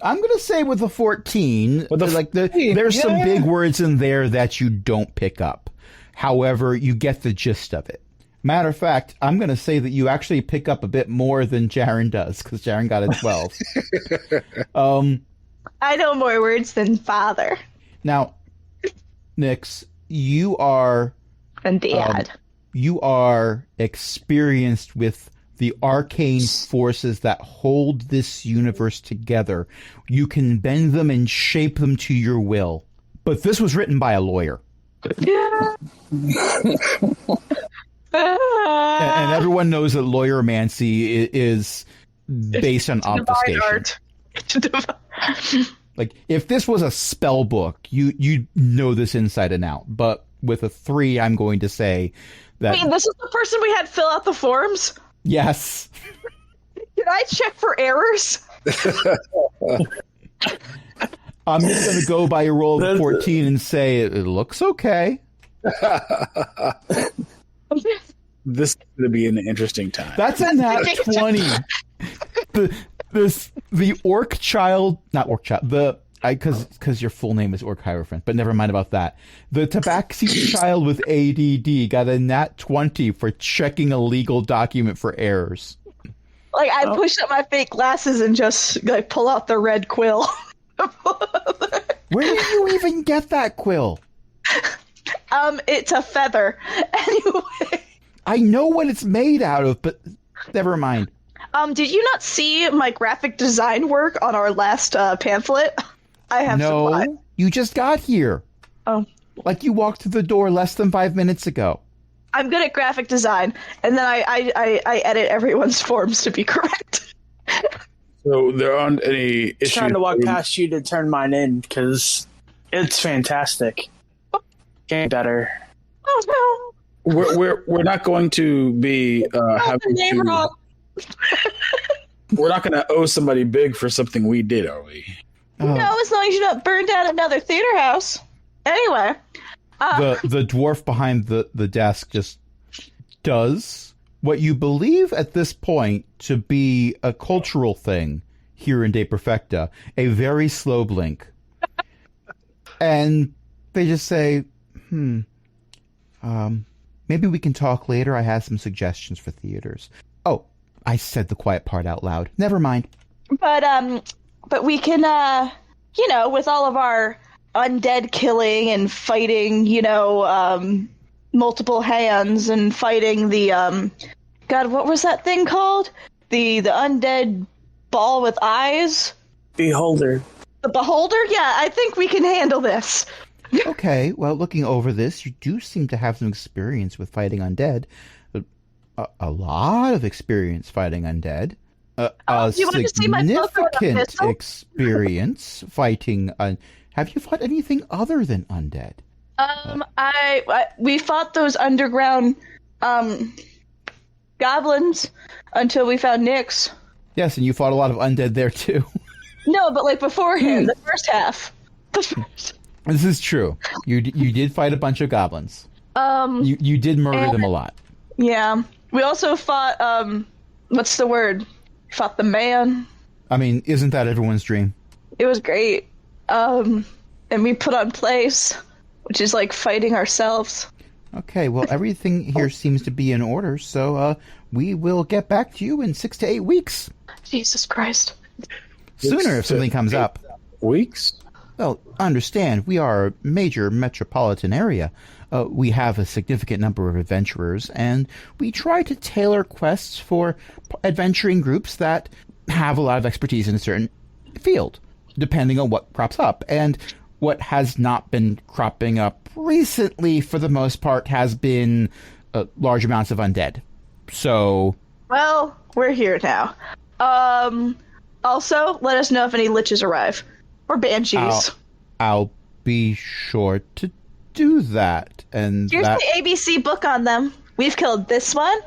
I'm gonna say with a 14, there's some big words in there that you don't pick up. However, you get the gist of it. Matter of fact, I'm going to say that you actually pick up a bit more than Jaren does, because Jaren got a 12. I know more words than father. Now, Nyx, you are... And dad. You are experienced with the arcane forces that hold this universe together. You can bend them and shape them to your will. But this was written by a lawyer. And everyone knows that lawyermancy is based on obfuscation. Like, if this was a spell book, you know this inside and out. But with a 3, I'm going to say that... Wait, this is the person we had fill out the forms? Yes. Can I check for errors? I'm just going to go by a roll of 14 and say it looks okay. This is going to be an interesting time. That's a nat 20. The orc child, not orc child, because your full name is Orc Hierophant, but never mind about that. The Tabaxi child with ADD got a nat 20 for checking a legal document for errors. Like, I push up my fake glasses and just like pull out the red quill. Where did you even get that quill? It's a feather. Anyway. I know what it's made out of, but never mind. Did you not see my graphic design work on our last pamphlet? I have No, you just got here. Oh. Like you walked through the door less than 5 minutes ago. I'm good at graphic design, and then I edit everyone's forms to be correct. So there aren't any issues. Trying to walk past you to turn mine in because it's fantastic. Getting better. Oh We're not going to be having name to. wrong. We're not going to owe somebody big for something we did, are we? No, as long as you don't burn down another theater house. Anyway. The dwarf behind the desk just does what you believe at this point to be a cultural thing here in Dei Perfecta, a very slow blink. And they just say, maybe we can talk later. I have some suggestions for theaters. Oh, I said the quiet part out loud. Never mind. But we can, with all of our undead killing and fighting, multiple hands and fighting the, God, what was that thing called? The undead ball with eyes? Beholder. The beholder? Yeah, I think we can handle this. Okay, well, looking over this, you do seem to have some experience with fighting undead. A lot of experience fighting undead. You want to see my significant experience fighting. Have you fought anything other than undead? We fought those underground goblins until we found Nyx. Yes, and you fought a lot of undead there too. No, but like beforehand, the first half. This is true. You did fight a bunch of goblins. You did murder them a lot. Yeah. We also fought what's the word? Fought the man. I mean, isn't that everyone's dream? It was great. And we put on plays, which is like fighting ourselves. Okay, well, everything here seems to be in order, so we will get back to you in 6 to 8 weeks. Jesus Christ. Sooner if something comes up. Weeks? Well, understand, we are a major metropolitan area. We have a significant number of adventurers, and we try to tailor quests for adventuring groups that have a lot of expertise in a certain field, depending on what crops up. And what has not been cropping up recently, for the most part, has been large amounts of undead. So... Well, we're here now. Also, let us know if any liches arrive. Or banshees. I'll be sure to do that. And here's the ABC book on them. We've killed this one.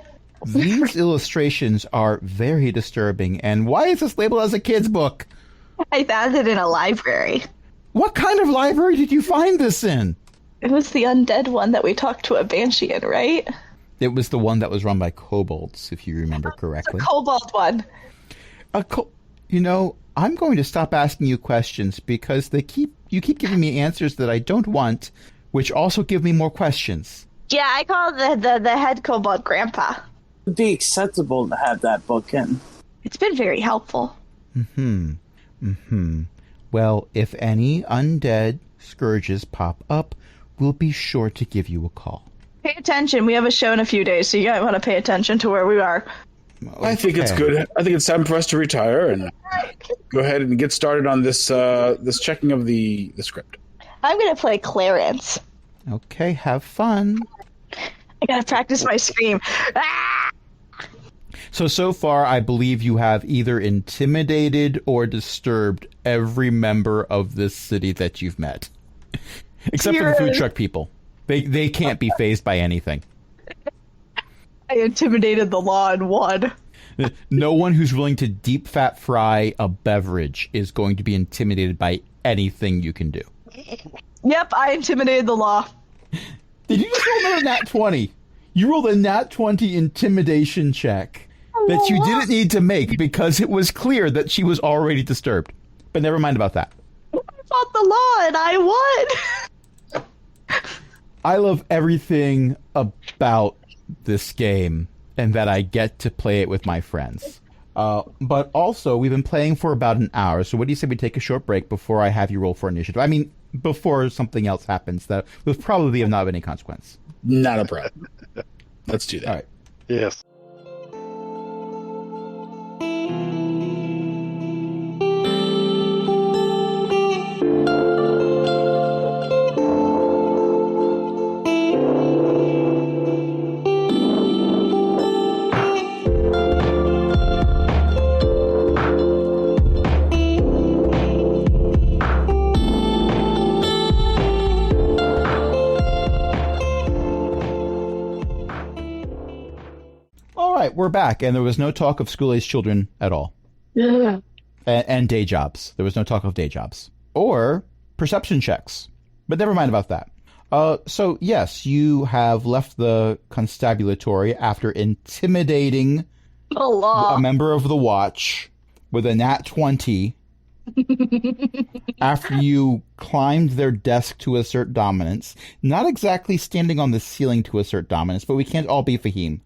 These illustrations are very disturbing. And why is this labeled as a kid's book? I found it in a library. What kind of library did you find this in? It was the undead one that we talked to a banshee in, right? It was the one that was run by kobolds, if you remember correctly. The kobold one. I'm going to stop asking you questions because you keep giving me answers that I don't want, which also give me more questions. Yeah, I call the head kobold Grandpa. It'd be acceptable to have that book in. It's been very helpful. Well, if any undead scourges pop up, we'll be sure to give you a call. Pay attention. We have a show in a few days, so you might want to pay attention to where we are. Okay. I think it's good. I think it's time for us to retire and go ahead and get started on this this checking of the script. I'm going to play Clarence. Okay, have fun. I got to practice my scream. Ah! So far, I believe you have either intimidated or disturbed every member of this city that you've met. Except for the food truck people. They can't be fazed by anything. I intimidated the law and won. No one who's willing to deep fat fry a beverage is going to be intimidated by anything you can do. Yep, I intimidated the law. Did you just roll another nat 20? You rolled a nat 20 intimidation check that you didn't need to make because it was clear that she was already disturbed. But never mind about that. I fought the law and I won. I love everything about this game and that I get to play it with my friends. But also, we've been playing for about an hour, so what do you say we take a short break before I have you roll for initiative? I mean, before something else happens that will probably have not of any consequence. Not a problem. Let's do that. All right. Yes. We're back, and there was no talk of school-age children at all. Yeah. And day jobs. There was no talk of day jobs. Or perception checks. But never mind about that. So, yes, you have left the constabulatory after intimidating The law. a member of the watch with a nat 20 after you climbed their desk to assert dominance. Not exactly standing on the ceiling to assert dominance, but we can't all be Fahim.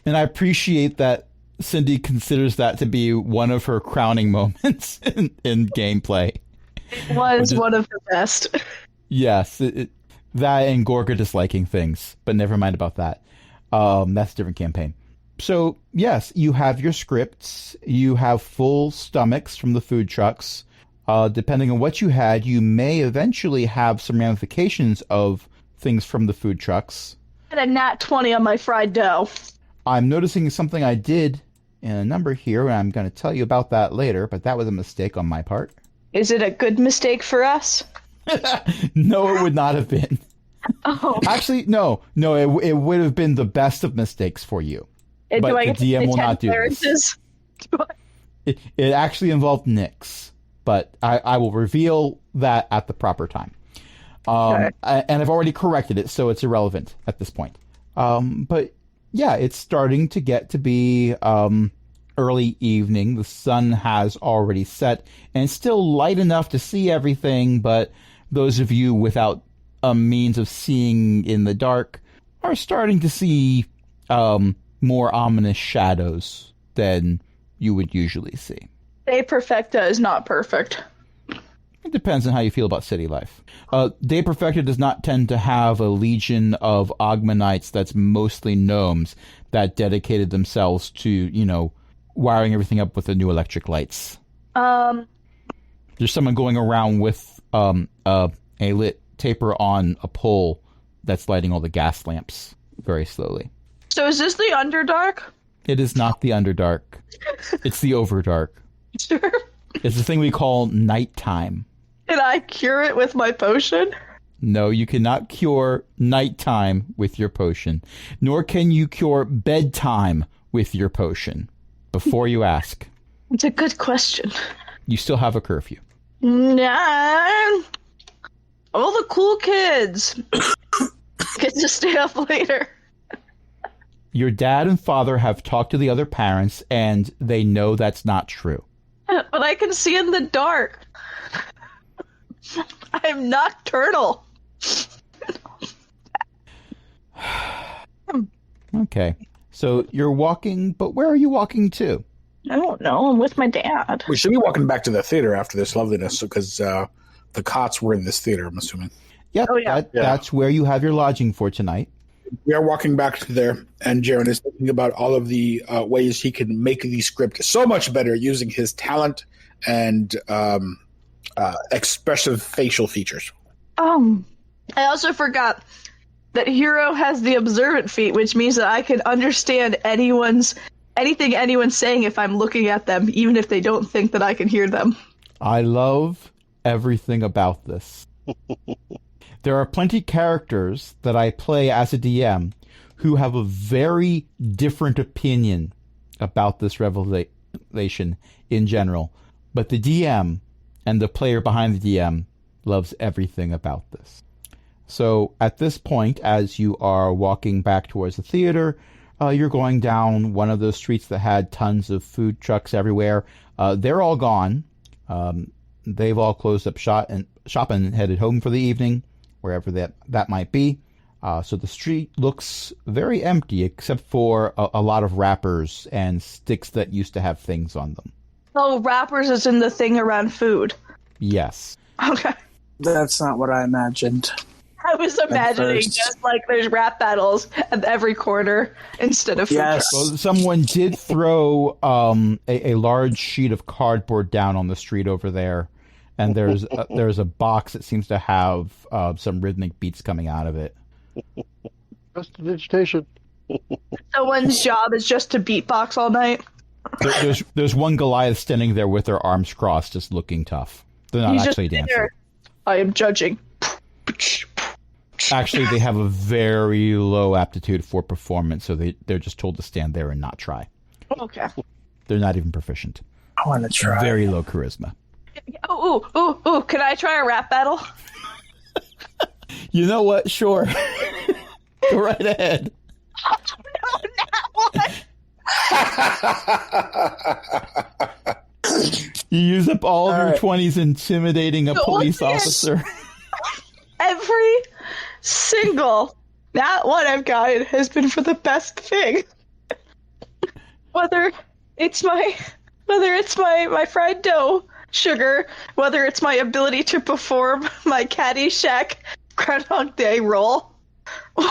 And I appreciate that Cindy considers that to be one of her crowning moments in gameplay. It was one of the best. Yes, that and Gorga disliking things, but never mind about that. That's a different campaign. So, yes, you have your scripts. You have full stomachs from the food trucks. Depending on what you had, you may eventually have some ramifications of things from the food trucks. I had a nat 20 on my fried dough. I'm noticing something I did in a number here, and I'm going to tell you about that later, but that was a mistake on my part. Is it a good mistake for us? No, it would not have been. Oh. Actually, no, it would have been the best of mistakes for you. And But do I the get to DM say will 10 not do this. clearances? It actually involved Nyx, but I will reveal that at the proper time. Okay. And I've already corrected it, so it's irrelevant at this point. But yeah, it's starting to get to be early evening. The sun has already set, and it's still light enough to see everything, but those of you without a means of seeing in the dark are starting to see more ominous shadows than you would usually see. Dei Perfecta is not perfect. It depends on how you feel about city life. Dei Perfecta does not tend to have a legion of Ogmanites that's mostly gnomes that dedicated themselves to, wiring everything up with the new electric lights. There's someone going around with a lit taper on a pole that's lighting all the gas lamps very slowly. So is this the Underdark? It is not the Underdark. It's the Overdark. Sure. It's the thing we call nighttime. Can I cure it with my potion? No, you cannot cure nighttime with your potion, nor can you cure bedtime with your potion. Before you ask. It's a good question. You still have a curfew. Nah. All the cool kids get to stay up later. Your dad and father have talked to the other parents, and they know that's not true. But I can see in the dark. I'm nocturnal. Okay. So you're walking, but where are you walking to? I don't know. I'm with my dad. We should be walking back to the theater after this loveliness because the cots were in this theater, I'm assuming. Yep, Oh, yeah. That's where you have your lodging for tonight. We are walking back to there, and Jaron is thinking about all of the ways he can make the script so much better using his talent and expressive facial features. I also forgot that Hero has the observant feat, which means that I can understand anything anyone's saying if I'm looking at them, even if they don't think that I can hear them. I love everything about this. There are plenty characters that I play as a DM who have a very different opinion about this revelation in general. But the DM and the player behind the DM loves everything about this. So at this point, as you are walking back towards the theater, you're going down one of those streets that had tons of food trucks everywhere. They're all gone. They've all closed up shop and headed home for the evening, wherever that might be. So the street looks very empty, except for a lot of wrappers and sticks that used to have things on them. Oh, wrappers is in the thing around food. Yes. Okay. That's not what I imagined. I was imagining first. just like there's rap battles at every corner instead of food Yes. trucks. Well, someone did throw a large sheet of cardboard down on the street over there, and there's a box that seems to have some rhythmic beats coming out of it. Prestidigitation. Someone's job is just to beatbox all night. There's one Goliath standing there with their arms crossed, just looking tough. They're not He's actually just dancing. there. I am judging. Actually, they have a very low aptitude for performance, so they're just told to stand there and not try. Okay. They're not even proficient. I want to try. Very low charisma. Ooh, can I try a rap battle? You know what? Sure. Go right ahead. No, not one. You use up all of your right. 20s intimidating a police officer. Every single that one I've gotten has been for the best thing. Whether it's my fried dough sugar, whether it's my ability to perform my Caddyshack Groundhog Day role, or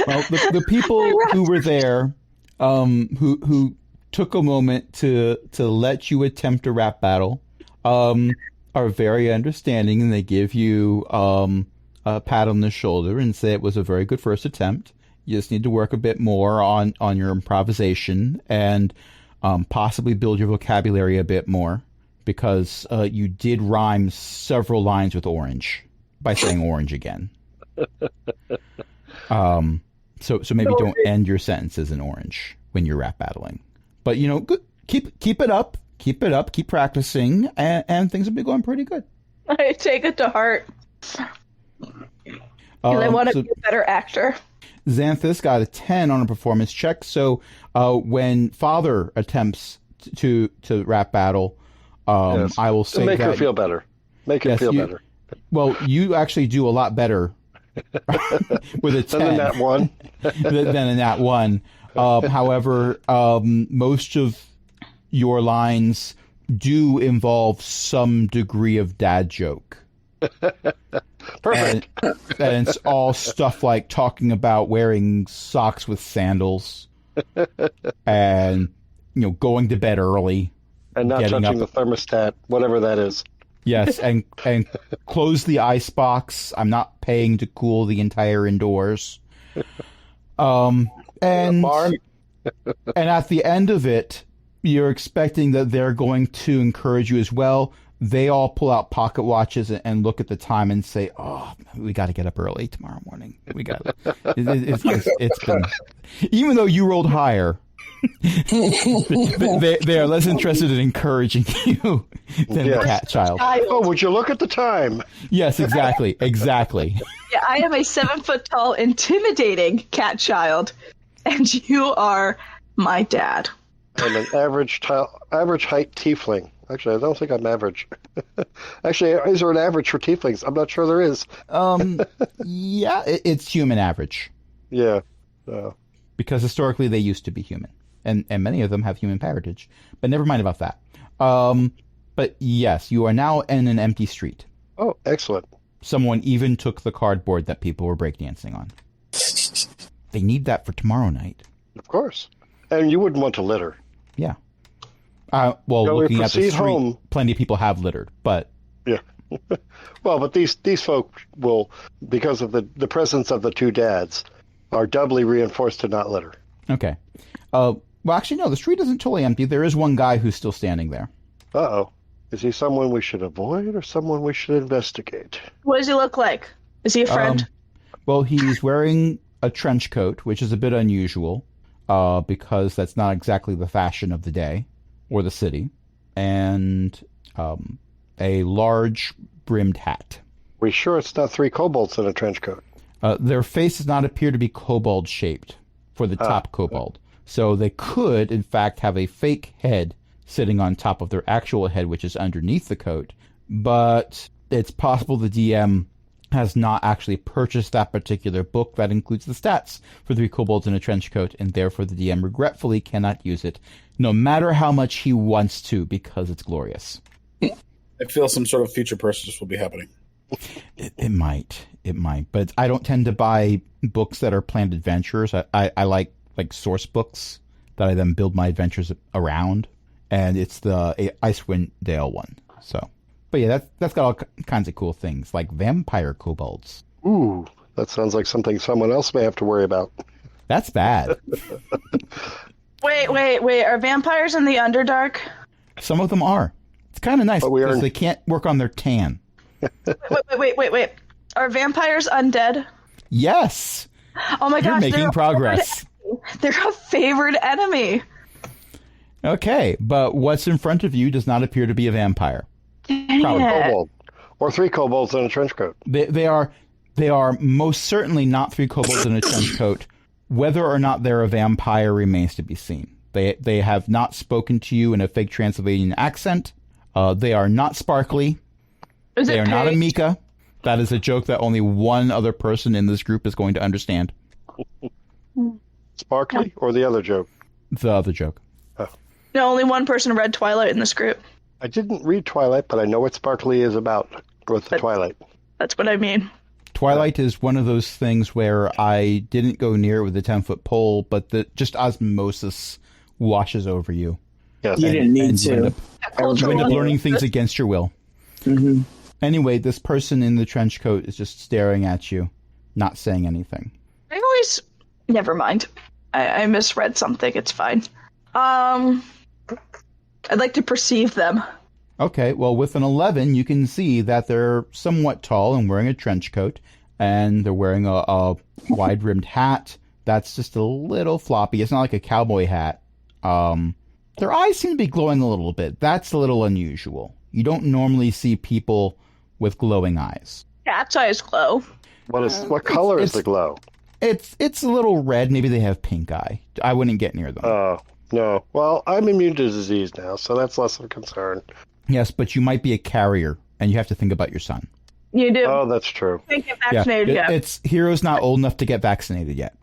Well, the people who were there, who took a moment to let you attempt a rap battle, are very understanding, and they give you a pat on the shoulder and say it was a very good first attempt. You just need to work a bit more on your improvisation and possibly build your vocabulary a bit more, because you did rhyme several lines with orange by saying orange again. So maybe don't end your sentences in orange when you're rap battling. But good. Keep it up. Keep practicing, and things will be going pretty good. I take it to heart. Because I want to be a better actor. Xanthus got a 10 on a performance check. So when Father attempts to rap battle, Yes. I will say Make that her feel better. Make her Yes, feel you- better. well, you actually do a lot better with a 10 Than that one. than in that one. However, most of your lines do involve some degree of dad joke. Perfect. And it's all stuff like talking about wearing socks with sandals and, going to bed early. And not getting touching up. the thermostat, whatever that is. Yes, and close the ice box. I'm not paying to cool the entire indoors. And Barn. and at the end of it, you're expecting that they're going to encourage you as well. They all pull out pocket watches and look at the time and say, "Oh, we got to get up early tomorrow morning. We got it's been, even though you rolled higher." they are less interested in encouraging you than the cat child. Oh, would you look at the time? Yes, exactly. Yeah, I am a 7 foot tall, intimidating cat child, and you are my dad. I'm an average height tiefling. Actually, I don't think I'm average. Actually, is there an average for tieflings? I'm not sure there is. Yeah, it's human average, Yeah. because historically they used to be human, and many of them have human parentage. But never mind about that. But yes, you are now in an empty street. Oh, excellent. Someone even took the cardboard that people were breakdancing on. They need that for tomorrow night. Of course. And you wouldn't want to litter. Yeah. Well, Shall we looking at the proceed street, home? plenty of people have littered, but Yeah. Well, but these folk will, because of the presence of the two dads, are doubly reinforced to not litter. okay. Well, actually, no, the street isn't totally empty. There is one guy who's still standing there. Uh-oh. Is he someone we should avoid or someone we should investigate? What does he look like? Is he a friend? Well, he's wearing a trench coat, which is a bit unusual, because that's not exactly the fashion of the day or the city, and a large brimmed hat. We sure it's not 3 kobolds in a trench coat? Their face does not appear to be kobold-shaped for the top kobold. So they could, in fact, have a fake head sitting on top of their actual head, which is underneath the coat. But it's possible the DM has not actually purchased that particular book that includes the stats for 3 kobolds in a trench coat, and therefore the DM regretfully cannot use it, no matter how much he wants to, because it's glorious. I feel some sort of future purchase will be happening. It might, but I don't tend to buy books that are planned adventures. I like source books that I then build my adventures around, and it's the Icewind Dale one. So, but yeah, that's got all kinds of cool things like vampire kobolds. Ooh, that sounds like something someone else may have to worry about. That's bad. Wait. Are vampires in the Underdark? Some of them are. It's kind of nice because they can't work on their tan. Wait. Are vampires undead? Yes. Oh my gosh. You're making progress. They're a favorite enemy. Okay, but what's in front of you does not appear to be a vampire. Kobold. Or 3 kobolds in a trench coat. They are most certainly not 3 kobolds in a trench coat. Whether or not they're a vampire remains to be seen. They have not spoken to you in a fake Transylvanian accent. They are not sparkly. They are not a Mika. That is a joke that only one other person in this group is going to understand. Sparkly or the other joke? The other joke. Oh. No, only one person read Twilight in this group. I didn't read Twilight, but I know what Sparkly is about with the Twilight. That's what I mean. Twilight is one of those things where I didn't go near it with a 10-foot pole, but just osmosis washes over you. Yes. You didn't need to. You end up learning things against your will. Mm-hmm. Anyway, this person in the trench coat is just staring at you, not saying anything. I always... Never mind. I misread something. It's fine. I'd like to perceive them. Okay, well, with an 11, you can see that they're somewhat tall and wearing a trench coat, and they're wearing a wide-rimmed hat that's just a little floppy. It's not like a cowboy hat. Their eyes seem to be glowing a little bit. That's a little unusual. You don't normally see people with glowing eyes. Cat's eyes glow. What color is the glow? It's a little red. Maybe they have pink eye. I wouldn't get near them. Oh, no. Well, I'm immune to disease now, so that's less of a concern. Yes, but you might be a carrier, and you have to think about your son. You do. Oh, that's true. Can't get vaccinated yet. Hero's not old enough to get vaccinated yet.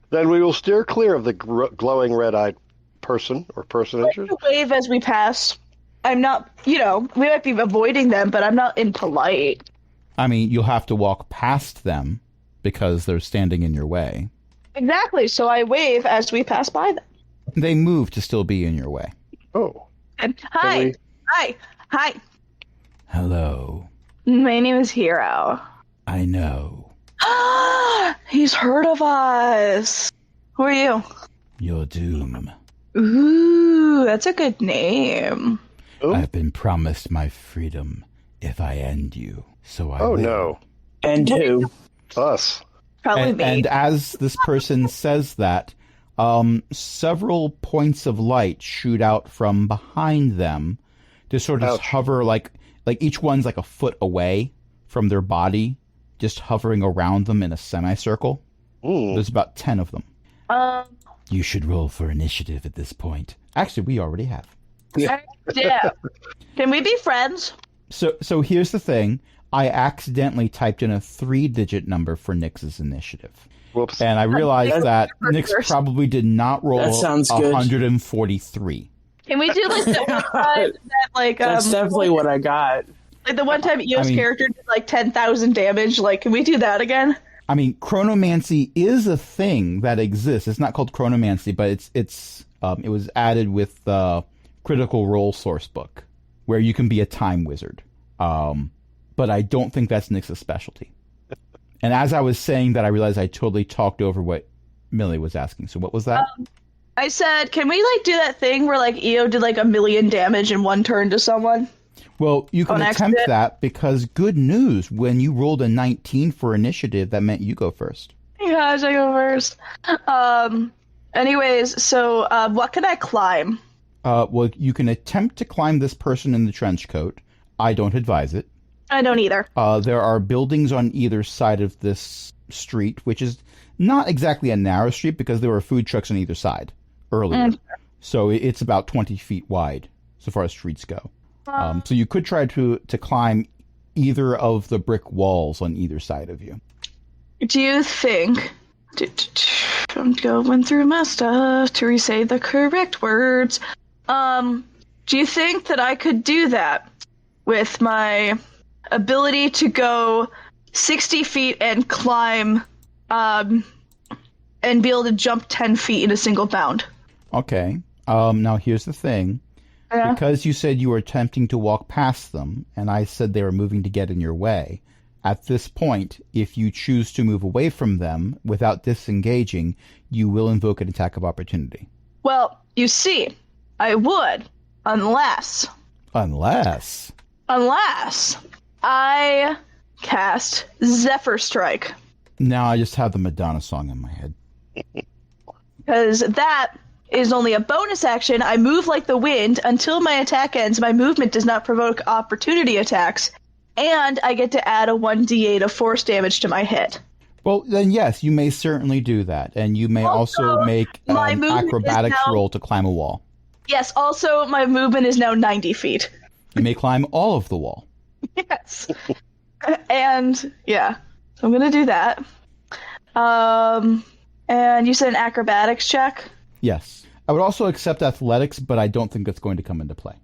Then we will steer clear of the glowing red-eyed person or personages. Wave as we pass. I'm not, we might be avoiding them, but I'm not impolite. I mean, you'll have to walk past them because they're standing in your way. Exactly, so I wave as we pass by them. They move to still be in your way. Oh. And, hi. Hello. My name is Hero. I know. He's heard of us. Who are you? Your doom. Ooh, that's a good name. Oh. I've been promised my freedom if I end you, so I will. Oh, no. And who? Us. Probably me. And as this person says that, several points of light shoot out from behind them to sort of hover like each one's like a foot away from their body, just hovering around them in a semicircle. There's about 10 of them. You should roll for initiative at this point. Actually, we already have. Yeah. Can we be friends? So here's the thing. I accidentally typed in a 3-digit number for Nyx's initiative. Whoops. And I realized that Nyx probably did not roll That sounds good. 143. Can we do like the one time that That's definitely what I got. Like the one time Eo's character did like 10,000 damage? Like, can we do that again? I mean, chronomancy is a thing that exists. It's not called chronomancy, but it was added with the Critical Role source book, where you can be a time wizard. But I don't think that's Nyx's specialty. And as I was saying that, I realized I totally talked over what Millie was asking. So what was that? I said, can we like do that thing where like Eo did like 1,000,000 damage in one turn to someone? Well, you can On attempt accident? that because good news, when you rolled a 19 for initiative, that meant you go first. Gosh, I go first. Anyways, so what can I climb? Well, you can attempt to climb this person in the trench coat. I don't advise it. I don't either. There are buildings on either side of this street, which is not exactly a narrow street because there were food trucks on either side earlier. So it's about 20 feet wide so far as streets go. So you could try to climb either of the brick walls on either side of you. Do you think... I'm going through my stuff to re-say the correct words. Do you think that I could do that with my ability to go 60 feet and climb, and be able to jump 10 feet in a single bound? Okay. Now here's the thing. Yeah. Because you said you were attempting to walk past them, and I said they were moving to get in your way, at this point, if you choose to move away from them without disengaging, you will invoke an attack of opportunity. Well, you see, I would, unless I cast Zephyr Strike. Now I just have the Madonna song in my head. Because that is only a bonus action. I move like the wind. Until my attack ends, my movement does not provoke opportunity attacks. And I get to add a 1d8 of force damage to my hit. Well, then yes, you may certainly do that. And you may also make an acrobatics roll to climb a wall. Yes, also my movement is now 90 feet. You may climb all of the wall. Yes. And, yeah. So I'm going to do that. And you said an acrobatics check? Yes. I would also accept athletics, but I don't think that's going to come into play.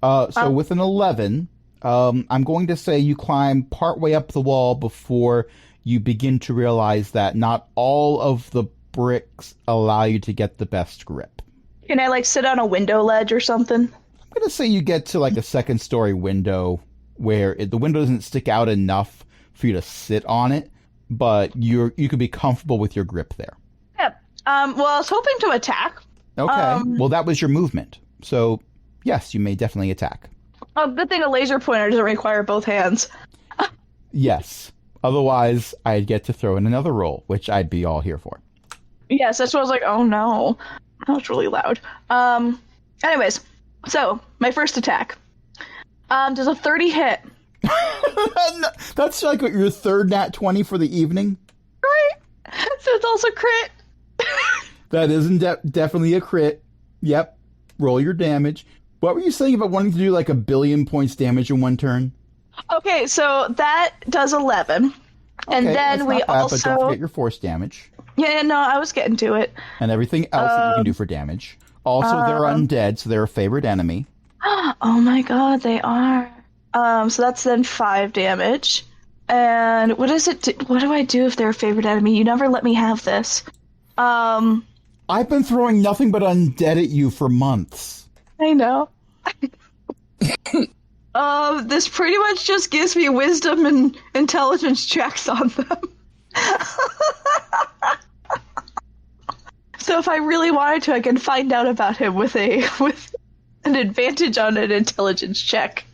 So with an 11, I'm going to say you climb partway up the wall before you begin to realize that not all of the bricks allow you to get the best grip. Can I, sit on a window ledge or something? I'm going to say you get to, a second-story window where the window doesn't stick out enough for you to sit on it, but you could be comfortable with your grip there. Yeah. Well, I was hoping to attack. Okay. Well, that was your movement. So, yes, you may definitely attack. Oh, good thing a laser pointer doesn't require both hands. Yes. Otherwise, I'd get to throw in another roll, which I'd be all here for. Yes, that's what I was like, oh no. That was really loud. Anyways, so, my first attack. Does a 30 hit? That's your third nat 20 for the evening? Right. So it's also crit. That isn't definitely a crit. Yep. Roll your damage. What were you saying about wanting to do 1 billion points damage in one turn? Okay, so that does 11. And then we also... But don't forget your force damage. Yeah, no, I was getting to it. And everything else that you can do for damage. Also, they're undead, so they're a favorite enemy. Oh my god, they are. So that's then 5 damage. And what does it do? What do I do if they're a favorite enemy? You never let me have this. I've been throwing nothing but undead at you for months. I know. This pretty much just gives me wisdom and intelligence checks on them. So if I really wanted to, I can find out about him with an advantage on an intelligence check.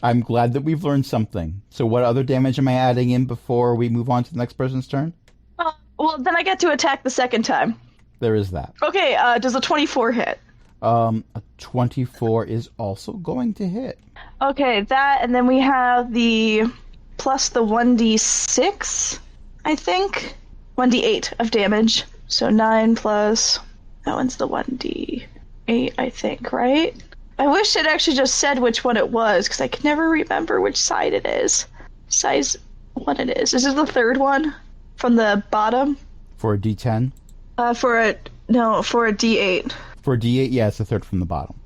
I'm glad that we've learned something. So what other damage am I adding in before we move on to the next person's turn? Well, then I get to attack the second time. There is that. Okay, does a 24 hit? A 24 is also going to hit. Okay, that, and then we have the plus the 1d6, I think? 1d8 of damage. So 9 plus... That one's the 1d8, I think, right? I wish it actually just said which one it was, because I can never remember which side it is. Size one it is. Is this the third one? From the bottom? For a d10? For a d8. For a d8, yeah, it's the third from the bottom.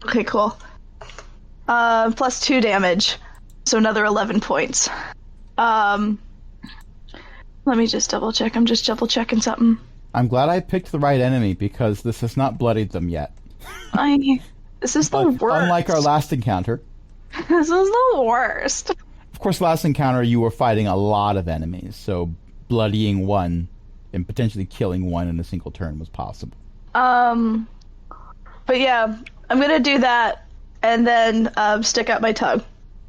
Okay, cool. Plus 2 damage. So another 11 points. Let me just double check. I'm just double checking something. I'm glad I picked the right enemy because this has not bloodied them yet. This is the worst. Unlike our last encounter. This is the worst. Of course, last encounter you were fighting a lot of enemies, so bloodying one and potentially killing one in a single turn was possible. But yeah, I'm gonna do that and then stick out my tongue.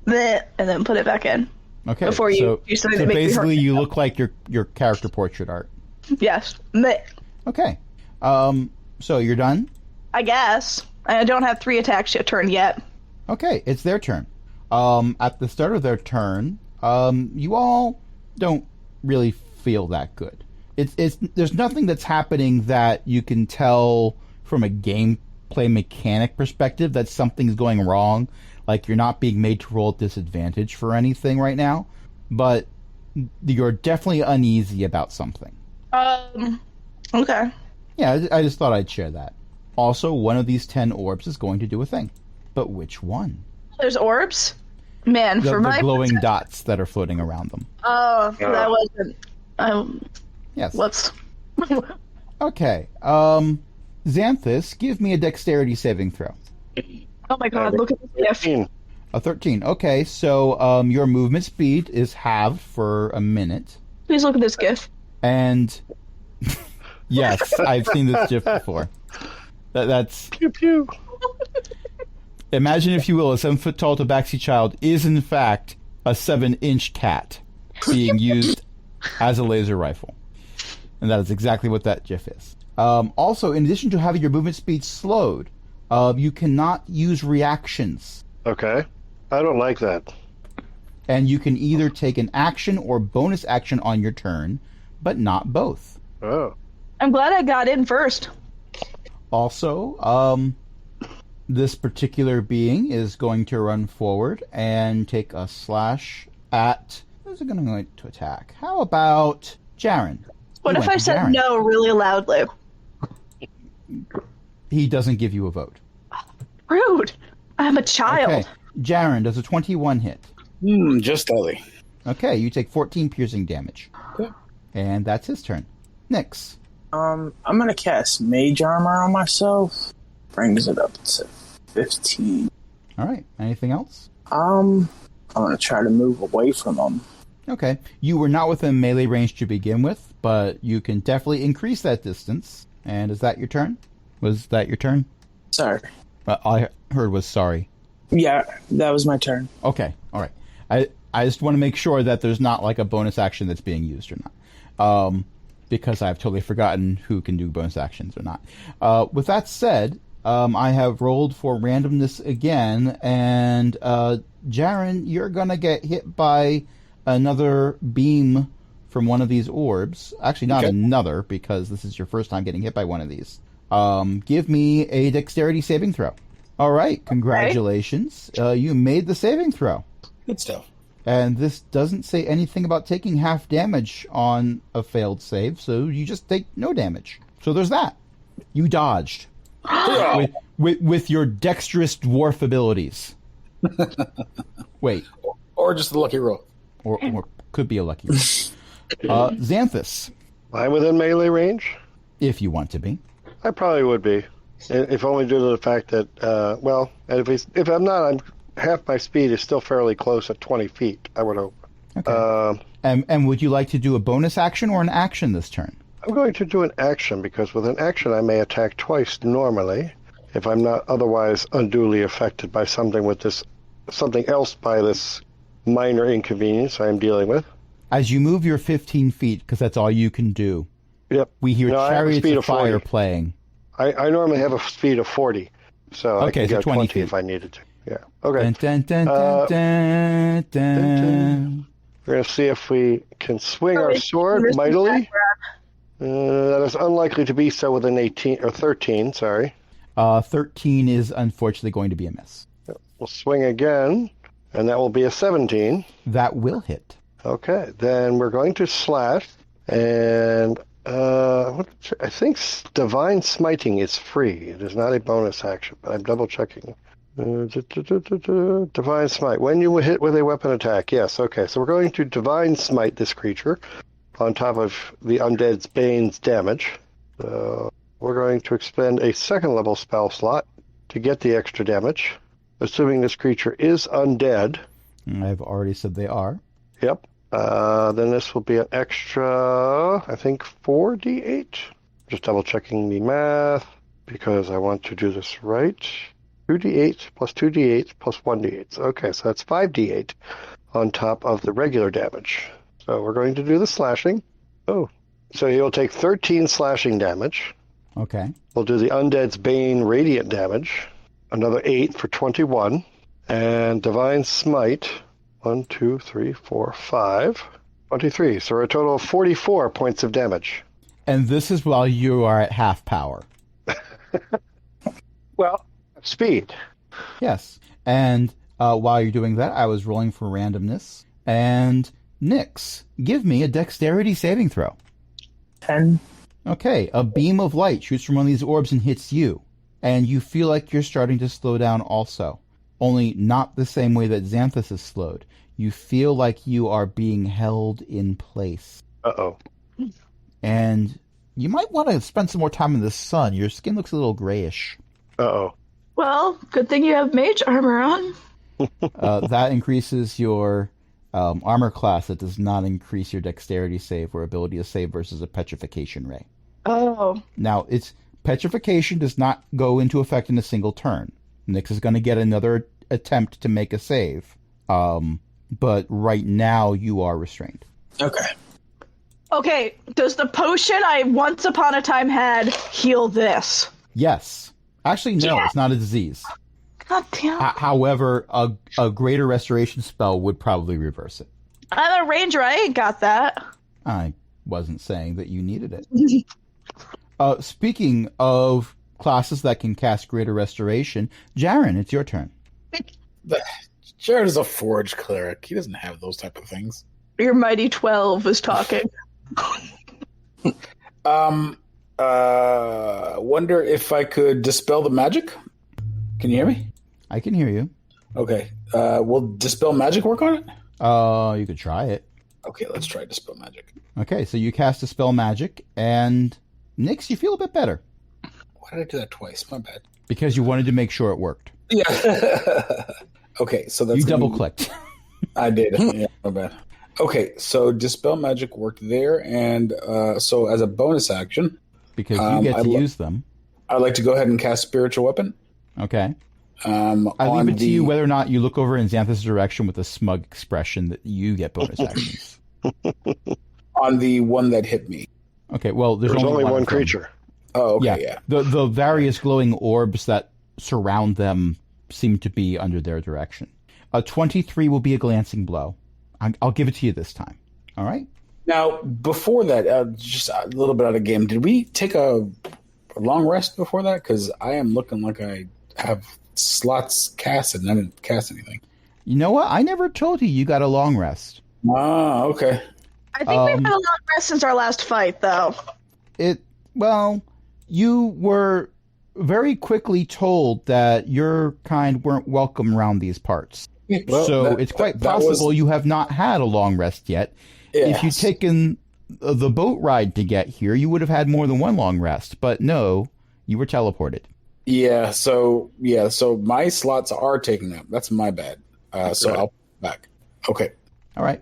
Blech, and then put it back in. Okay. Before you do something so that makes me basically, hurt. you look like your character portrait art. Yes. Meh. Okay. So you're done? I guess. I don't have 3 attacks a turn yet. Okay, it's their turn. At the start of their turn, you all don't really feel that good. It's there's nothing that's happening that you can tell from a gameplay mechanic perspective that something's going wrong. Like you're not being made to roll at disadvantage for anything right now, but you're definitely uneasy about something. Okay. Yeah, I just thought I'd share that. Also, one of these 10 orbs is going to do a thing. But which one? There's orbs? Man, The my glowing dots that are floating around them. Oh, that wasn't... Yes. Whoops. Okay. Xanthus, give me a dexterity saving throw. Oh my god, look at this gift. 13. A 13. Okay, so your movement speed is halved for a minute. Please look at this gift. And yes, I've seen this GIF before. That's... Pew pew. Imagine, if you will, a 7-foot-tall tabaxi child is, in fact, a 7-inch cat being used as a laser rifle. And that is exactly what that GIF is. Also, in addition to having your movement speed slowed, you cannot use reactions. Okay. I don't like that. And you can either take an action or bonus action on your turn, but not both. Oh. I'm glad I got in first. Also, this particular being is going to run forward and take a slash at... Who's it going to attack? How about Jaren? What if I said no really loudly? He doesn't give you a vote. Rude. I'm a child. Okay. Jaren, does a 21 hit? Just slightly. Okay, you take 14 piercing damage. Okay. And that's his turn. Nyx. I'm gonna cast Mage Armor on myself. Brings it up to 15. All right. Anything else? I'm gonna try to move away from him. Okay. You were not within melee range to begin with, but you can definitely increase that distance. And is that your turn? Was that your turn? Sorry. I heard was sorry. Yeah, that was my turn. Okay. All right. I just want to make sure that there's not like a bonus action that's being used or not. Because I've totally forgotten who can do bonus actions or not. With that said, I have rolled for randomness again, and Jaren, you're gonna get hit by another beam from one of these orbs. Actually, not another, because this is your first time getting hit by one of these. Give me a dexterity saving throw. All right, congratulations. You made the saving throw. Good stuff. And this doesn't say anything about taking half damage on a failed save, so you just take no damage. So there's that. You dodged. with your dexterous dwarf abilities. Wait. Or just a lucky roll. Or could be a lucky roll. Xanthus. I'm within melee range? If you want to be. I probably would be. If only due to the fact that, if I'm not, half my speed is still fairly close at 20 feet, I would hope. Okay. And would you like to do a bonus action or an action this turn? I'm going to do an action, because with an action I may attack twice normally, if I'm not otherwise unduly affected by something else by this minor inconvenience I am dealing with. As you move your 15 feet, because that's all you can do, yep. We hear Chariots of Fire 40. Playing. I normally have a speed of 40, so I could get 20 feet if I needed to. Yeah. Okay. Dun, dun, dun, dun, dun. We're going to see if we can swing our sword mightily. That is unlikely to be so with an 18 or 13. Sorry. 13 is unfortunately going to be a miss. We'll swing again, and that will be a 17. That will hit. Okay, then we're going to slash, and I think Divine Smiting is free. It is not a bonus action, but I'm double checking. Divine Smite. When you hit with a weapon attack, yes. Okay, so we're going to Divine Smite this creature on top of the Undead's Bane's damage. So we're going to expend a second level spell slot to get the extra damage, assuming this creature is undead. I've already said they are. Yep. Then this will be an extra, I think, 4d8. Just double checking the math because I want to do this right. 2d8 plus 2d8 plus 1d8. Okay, so that's 5d8 on top of the regular damage. So we're going to do the slashing. Oh, so he'll take 13 slashing damage. Okay. We'll do the Undead's Bane radiant damage. Another 8 for 21. And Divine Smite. 1, 2, 3, 4, 5. 23. So we're a total of 44 points of damage. And this is while you are at half power. Well, speed. Yes. And while you're doing that, I was rolling for randomness. And Nyx, give me a dexterity saving throw. 10. Okay, a beam of light shoots from one of these orbs and hits you. And you feel like you're starting to slow down also. Only not the same way that Xanthus is slowed. You feel like you are being held in place. Uh-oh. And you might want to spend some more time in the sun. Your skin looks a little grayish. Uh-oh. Well, good thing you have mage armor on. That increases your armor class. It does not increase your dexterity save or ability to save versus a petrification ray. Oh. Now, petrification does not go into effect in a single turn. Nyx is going to get another attempt to make a save. But right now, you are restrained. Okay. Okay, does the potion I once upon a time had heal this? Yes. Actually, no, It's not a disease. God damn. However, a greater restoration spell would probably reverse it. I'm a ranger, I ain't got that. I wasn't saying that you needed it. Speaking of classes that can cast greater restoration, Jaren, it's your turn. Jared is a forge cleric. He doesn't have those type of things. Your mighty 12 is talking. Wonder if I could dispel the magic? Can you hear me? I can hear you. Okay. Will dispel magic work on it? You could try it. Okay, let's try dispel magic. Okay, so you cast Dispel Magic, and Nyx, you feel a bit better. Why did I do that twice? My bad. Because you wanted to make sure it worked. Yeah. Okay, so that's... You double-clicked. I did. Yeah, my bad. Okay, so Dispel Magic worked there, and so as a bonus action... Because you get to use them. I'd like to go ahead and cast Spiritual Weapon. Okay. I leave it to you whether or not you look over in Xanthus' direction with a smug expression that you get bonus actions. On the one that hit me. Okay, well, there's only one creature. Oh, okay, yeah. The various glowing orbs that surround them seem to be under their direction. A 23 will be a glancing blow. I'll give it to you this time. All right? Now, before that, just a little bit out of game, did we take a long rest before that? Because I am looking like I have slots casted and I didn't cast anything. You know what? I never told you got a long rest. Ah, okay. I think we've had a long rest since our last fight, though. You were very quickly told that your kind weren't welcome around these parts. Well, so it's quite possible you have not had a long rest yet. Yes. If you'd taken the boat ride to get here, you would have had more than one long rest. But no, you were teleported. So my slots are taken up. That's my bad. So I'll back. Okay. All right.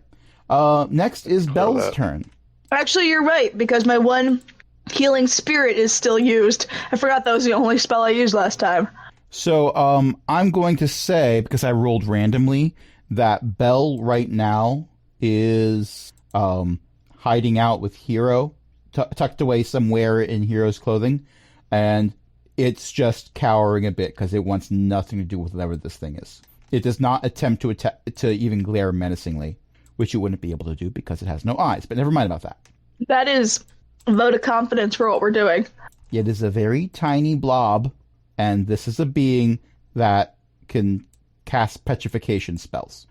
Next is Belle's turn. Actually, you're right, because my one healing spirit is still used. I forgot that was the only spell I used last time. So I'm going to say, because I rolled randomly, that Belle right now is hiding out with Hero, tucked away somewhere in Hero's clothing, and it's just cowering a bit because it wants nothing to do with whatever this thing is. It does not attempt to even glare menacingly, which you wouldn't be able to do because it has no eyes. But never mind about that. That is a vote of confidence for what we're doing. It is a very tiny blob, and this is a being that can cast petrification spells.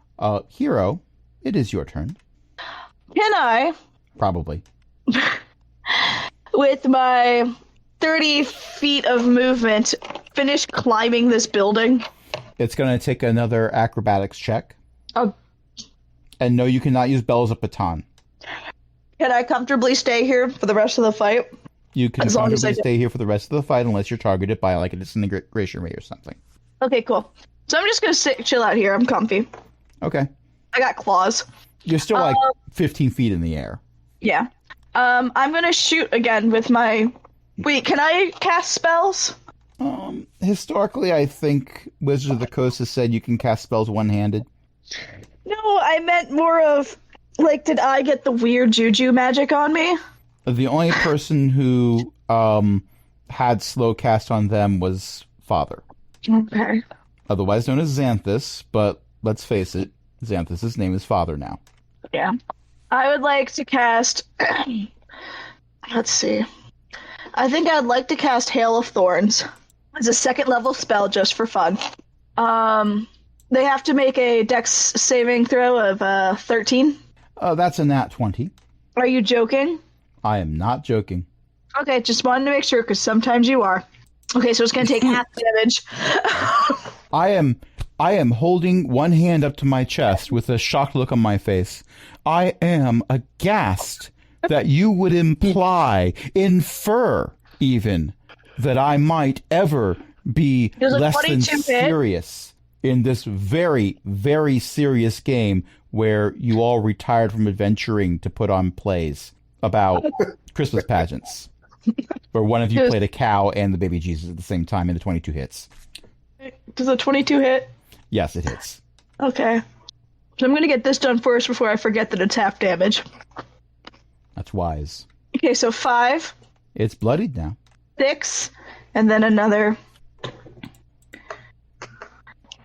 Hero, it is your turn. Can I? Probably. With my 30 feet of movement, finish climbing this building? It's going to take another acrobatics check. Oh. And no, you cannot use Belle as a baton. Can I comfortably stay here for the rest of the fight? You can comfortably stay here for the rest of the fight unless you're targeted by like a disintegration ray or something. Okay, cool. So I'm just going to chill out here. I'm comfy. Okay. I got claws. You're still like 15 feet in the air. Yeah. I'm going to shoot again with my... Wait, can I cast spells? Historically, I think Wizards of the Coast has said you can cast spells one-handed. No, I meant more of, like, did I get the weird juju magic on me? The only person who had slow cast on them was Father. Okay. Otherwise known as Xanthus, but let's face it, Xanthus' name is Father now. Yeah. I would like to cast... Let's see. I think I'd like to cast Hail of Thorns as a second level spell just for fun. They have to make a dex saving throw of 13. That's a nat 20. Are you joking? I am not joking. Okay, just wanted to make sure, because sometimes you are. Okay, so it's going to take half damage. I am holding one hand up to my chest with a shocked look on my face. I am aghast that you would infer even, that I might ever be less than serious in this very, very serious game where you all retired from adventuring to put on plays about Christmas pageants, where one of you played a cow and the baby Jesus at the same time, and the 22 hits. Does a 22 hit? Yes, it hits. Okay. So I'm going to get this done first before I forget that it's half damage. That's wise. Okay, so 5. It's bloodied now. 6, and then another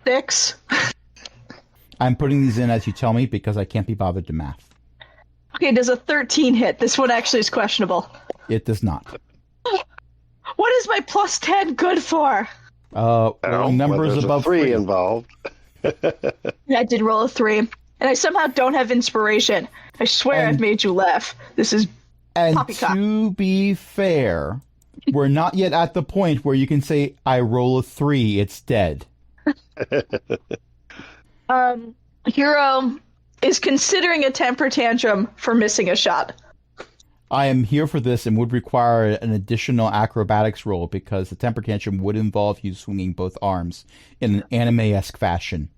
6. I'm putting these in as you tell me because I can't be bothered to math. Okay, does a 13 hit? This one actually is questionable. It does not. What is my plus 10 good for? Numbers above 3 involved. I did roll a 3, and I somehow don't have inspiration. I swear I've made you laugh. This is poppycock. To be fair, we're not yet at the point where you can say, I roll a 3, it's dead. Hero is considering a temper tantrum for missing a shot. I am here for this and would require an additional acrobatics roll because the temper tantrum would involve you swinging both arms in an anime-esque fashion.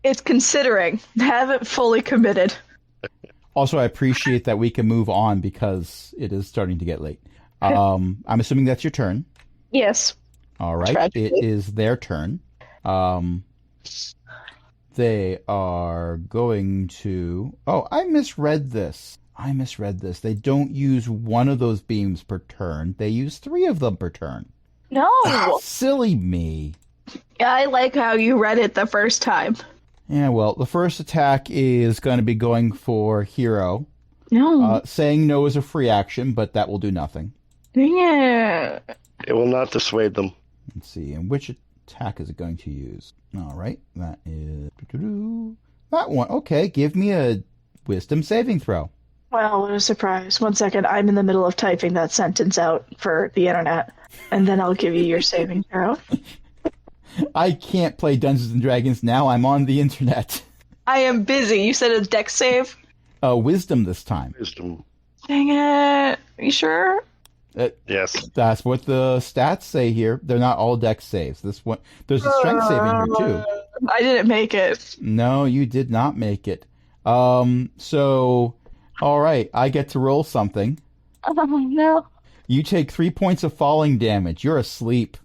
It's considering. Haven't fully committed. Also, I appreciate that we can move on because it is starting to get late. I'm assuming that's your turn. Yes. All right. Tragically. It is their turn. They are going to... Oh, I misread this. They don't use one of those beams per turn. They use 3 of them per turn. No. Silly me. Yeah, I like how you read it the first time. Yeah, well, the first attack is going to be going for Hero. No. Saying no is a free action, but that will do nothing. Yeah. It will not dissuade them. Let's see, and which attack is it going to use? All right, that is... That one. Okay, give me a wisdom saving throw. Wow, what a surprise. 1 second, I'm in the middle of typing that sentence out for the internet, and then I'll give you your saving throw. I can't play Dungeons & Dragons now. I'm on the internet. I am busy. You said a dex save? Wisdom this time. Wisdom. Dang it. Are you sure? Yes. That's what the stats say here. They're not all dex saves. This one, there's a strength saving here too. I didn't make it. No, you did not make it. So, all right. I get to roll something. Oh, no. You take 3 points of falling damage. You're asleep.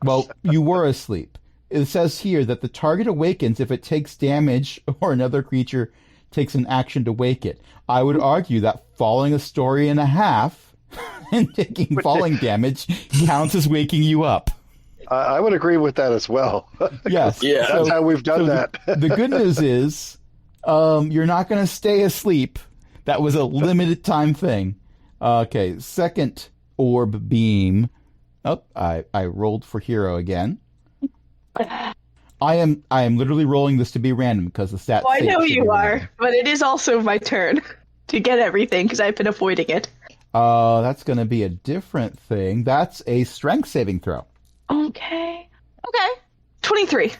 Well, you were asleep. It says here that the target awakens if it takes damage or another creature takes an action to wake it. I would argue that falling a story and a half and taking falling damage counts as waking you up. I would agree with that as well. Yes. Yeah, that's how we've done that. The good news is you're not going to stay asleep. That was a limited time thing. Okay, second orb beam. Oh, I rolled for Hero again. I am literally rolling this to be random because the stats. Well, I know you are, but it is also my turn to get everything because I've been avoiding it. That's going to be a different thing. That's a strength saving throw. Okay. 23.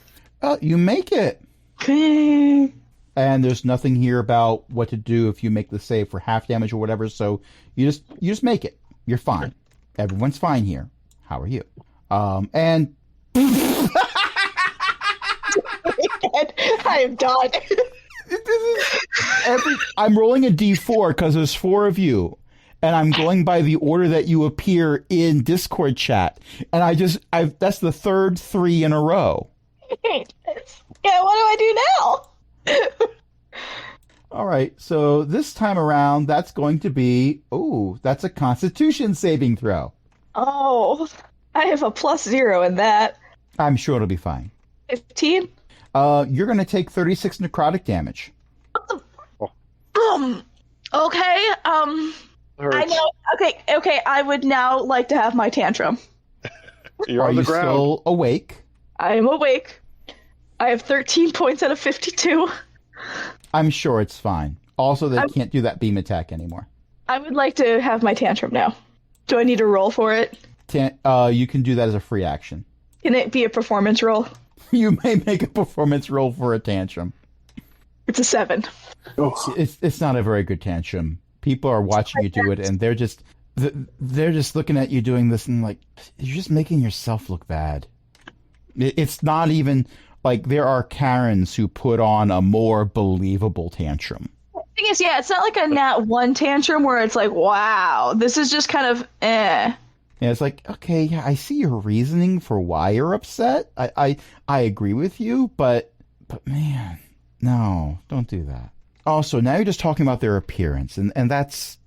You make it. Okay. And there's nothing here about what to do if you make the save for half damage or whatever. So you just make it. You're fine. Everyone's fine here. How are you? And I am done. I'm rolling a d4 because there's 4 of you, and I'm going by the order that you appear in Discord chat. And that's the third 3 in a row. Yeah, what do I do now? All right, so this time around, that's going to be... Oh, that's a Constitution saving throw. Oh, I have a +0 in that. I'm sure it'll be fine. 15? You're going to take 36 necrotic damage. Okay, I know. Okay, I would now like to have my tantrum. You're Are on the you ground. still awake? I am awake. I have 13 points out of 52. I'm sure it's fine. Also, they can't do that beam attack anymore. I would like to have my tantrum now. Do I need to roll for it? You can do that as a free action. Can it be a performance roll? You may make a performance roll for a tantrum. It's a 7. Oh. It's not a very good tantrum. People are watching you do it, and they're just looking at you doing this, and like, you're just making yourself look bad. It's not even like there are Karens who put on a more believable tantrum. The thing is, yeah, it's not like a nat 1 tantrum where it's like, wow, this is just kind of eh. Yeah, it's like, okay, yeah, I see your reasoning for why you're upset. I agree with you, but man, no, don't do that. Also, now you're just talking about their appearance, and that's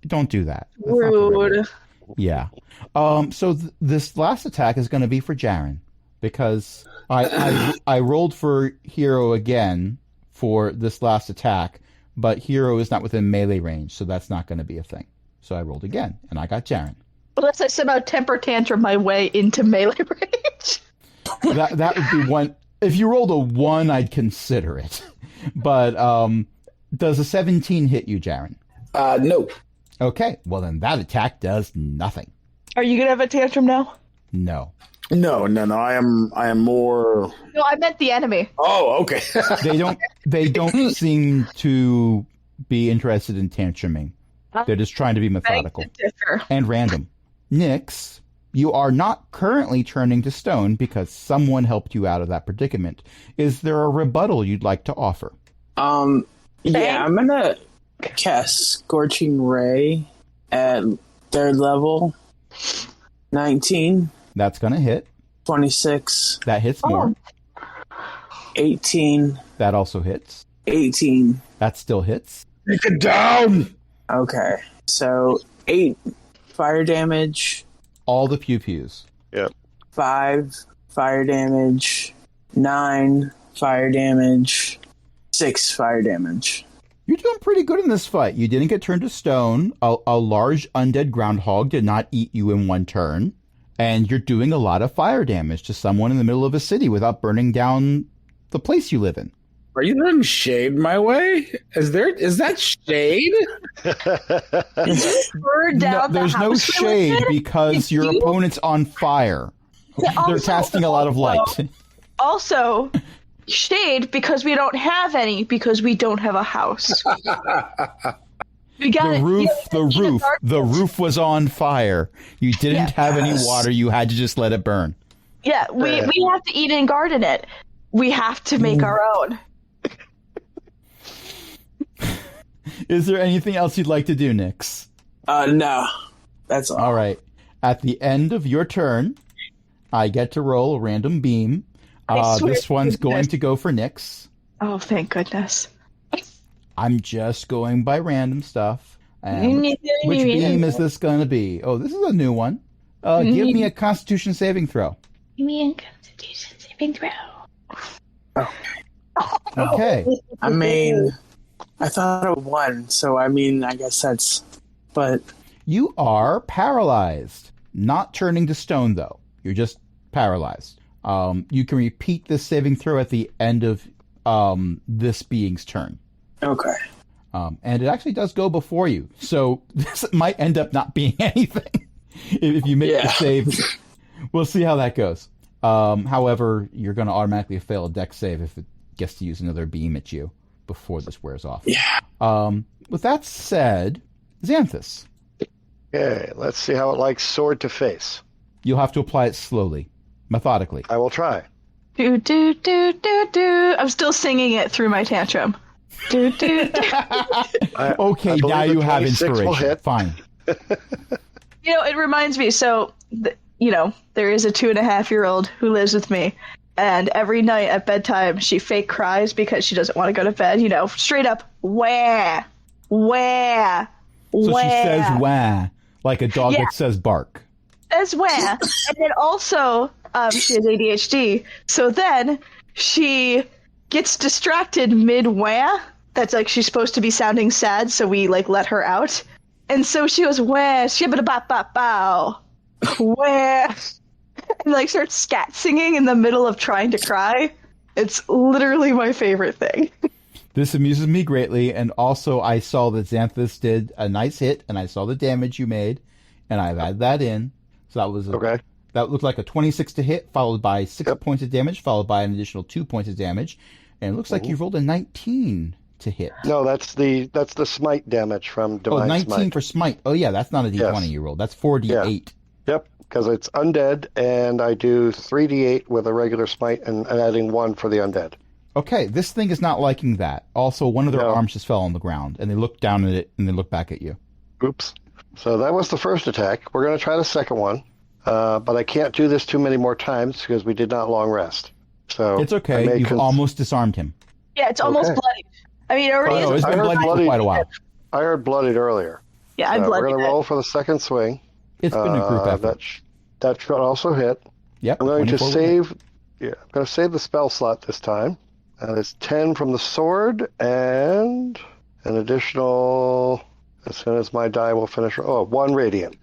don't do that. That's Rude. Yeah. So this last attack is going to be for Jaren because I rolled for Hero again for this last attack, but Hero is not within melee range, so that's not going to be a thing. So I rolled again, and I got Jaren. Unless I somehow temper tantrum my way into melee range. That would be one. If you rolled a 1, I'd consider it. But does a 17 hit you, Jaren? No. Okay, well then that attack does nothing. Are you gonna have a tantrum now? No. No. I am more. No, I meant the enemy. Oh, okay. They don't seem to be interested in tantruming. They're just trying to be methodical and random. Nyx, you are not currently turning to stone because someone helped you out of that predicament. Is there a rebuttal you'd like to offer? Yeah, I'm gonna cast Scorching Ray at 3rd level. 19. That's gonna hit. 26. That hits more. 18. That also hits. 18. That still hits. Take it down. Okay, so 8 fire damage. All the pew-pews. Yep. 5 fire damage. 9 fire damage. 6 fire damage. You're doing pretty good in this fight. You didn't get turned to stone. A large undead groundhog did not eat you in one turn. And you're doing a lot of fire damage to someone in the middle of a city without burning down the place you live in. Are you throwing shade my way? Is that shade? There's no shade because your opponent's on fire. Yeah, They're casting a lot of light. Also, shade because we don't have any because we don't have a house. We got the roof was on fire. You didn't have any water. You had to just let it burn. Yeah, we have to eat and garden it. We have to make our own. Is there anything else you'd like to do, Nyx? No. That's all. All right. At the end of your turn, I get to roll a random beam. This one's going to go for Nyx. Oh, thank goodness. I'm just going by random stuff. Which beam is this going to be? Oh, this is a new one. Give me a Constitution saving throw. Give me a Constitution saving throw. Okay. I mean, I thought of 1, so I mean, I guess that's... But... You are paralyzed. Not turning to stone, though. You're just paralyzed. You can repeat this saving throw at the end of this being's turn. Okay. And it actually does go before you. So this might end up not being anything if you make the save. We'll see how that goes. However, you're going to automatically fail a dex save if it gets to use another beam at you before this wears off. Yeah. With that said, Xanthus. Okay, let's see how it likes sword to face. You'll have to apply it slowly, methodically. I will try. Do, do, do, do, do. I'm still singing it through my tantrum. Do, do, do. Okay, now you have inspiration. Fine. It reminds me. So, there is a 2.5-year-old who lives with me, And every night at bedtime, she fake cries because she doesn't want to go to bed. Straight up, wah, wah, So wah. she says wah, like a dog that says bark. Says wah. And then also, she has ADHD. So then she gets distracted mid-wah. That's like she's supposed to be sounding sad, so we let her out. And so she goes, wah, shibba-da-bop-bop-bow, wah. And starts scat singing in the middle of trying to cry. It's literally my favorite thing. This amuses me greatly, and also I saw that Xanthus did a nice hit, and I saw the damage you made, and I've added that in. So that was that looked like a 26 to hit, followed by 6 points of damage, followed by an additional 2 points of damage, and it looks like you rolled a 19 to hit. No, that's the smite damage from Divine 19 Smite. For smite. Oh yeah, that's not a d20 you rolled. That's 4d8. Yep, because it's undead, and I do 3d8 with a regular smite, and adding 1 for the undead. Okay, this thing is not liking that. Also, one of their arms just fell on the ground, and they look down at it, and they look back at you. Oops. So that was the first attack. We're going to try the second one, but I can't do this too many more times because we did not long rest. So it's okay. You've almost disarmed him. Yeah, it's almost bloody. I mean, it already is. It's been bloody for quite a while. I heard bloodied earlier. Yeah, I'm bloodied. We're going to roll for the second swing. It's been a group effort. That should also hit. Yep. I'm going to save. Yeah, I'm going to save the spell slot this time. It's 10 from the sword and an additional. As soon as my die will finish. 1 radiant.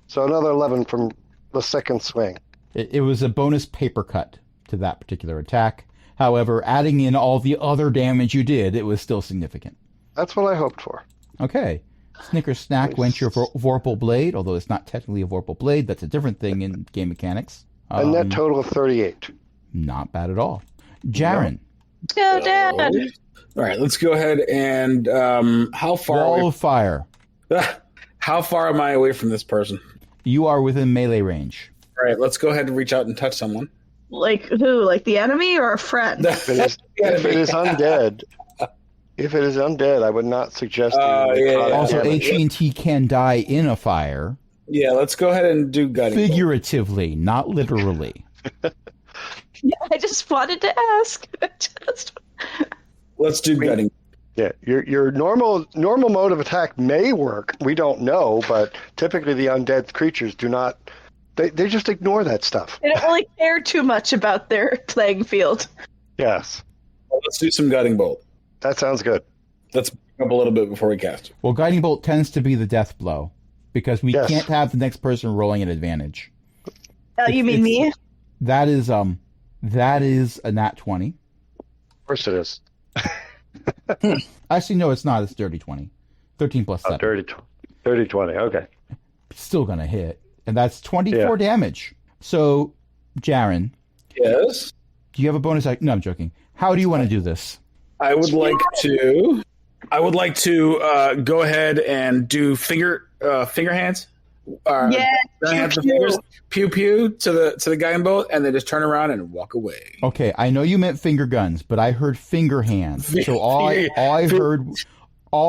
So another 11 from the second swing. It was a bonus paper cut to that particular attack. However, adding in all the other damage you did, it was still significant. That's what I hoped for. Okay. Snicker Snack went your Vorpal Blade, although it's not technically a Vorpal Blade. That's a different thing in game mechanics. A net total of 38. Not bad at all. Jaren. Go, Dad. All right, let's go ahead and how far? Wall of fire. How far am I away from this person? You are within melee range. All right, let's go ahead and reach out and touch someone. Like who? Like the enemy or a friend? If it is undead, I would not suggest. Also, AT&T can die in a fire. Yeah, let's go ahead and do gutting. Figuratively, not literally. Yeah, I just wanted to ask. Let's do gutting. Yeah, your normal mode of attack may work. We don't know, but typically the undead creatures do not. They just ignore that stuff. They don't really care too much about their playing field. Yes. Well, let's do some gutting bolt. That sounds good. Let's back up a little bit before we cast. Well, guiding bolt tends to be the death blow because we can't have the next person rolling an advantage. You mean me? That is a nat 20. Of course it is. Actually, no, it's not. It's dirty 20. 13 plus 7. Dirty 20. Okay. Still gonna hit. And that's 24 damage. So, Jaren. Yes? Do you have a bonus? No, I'm joking. How do you want to do this? I would like to go ahead and do finger hands. Hands and fingers. Pew pew to the guiding bolt, and then just turn around and walk away. Okay, I know you meant finger guns, but I heard finger hands. So all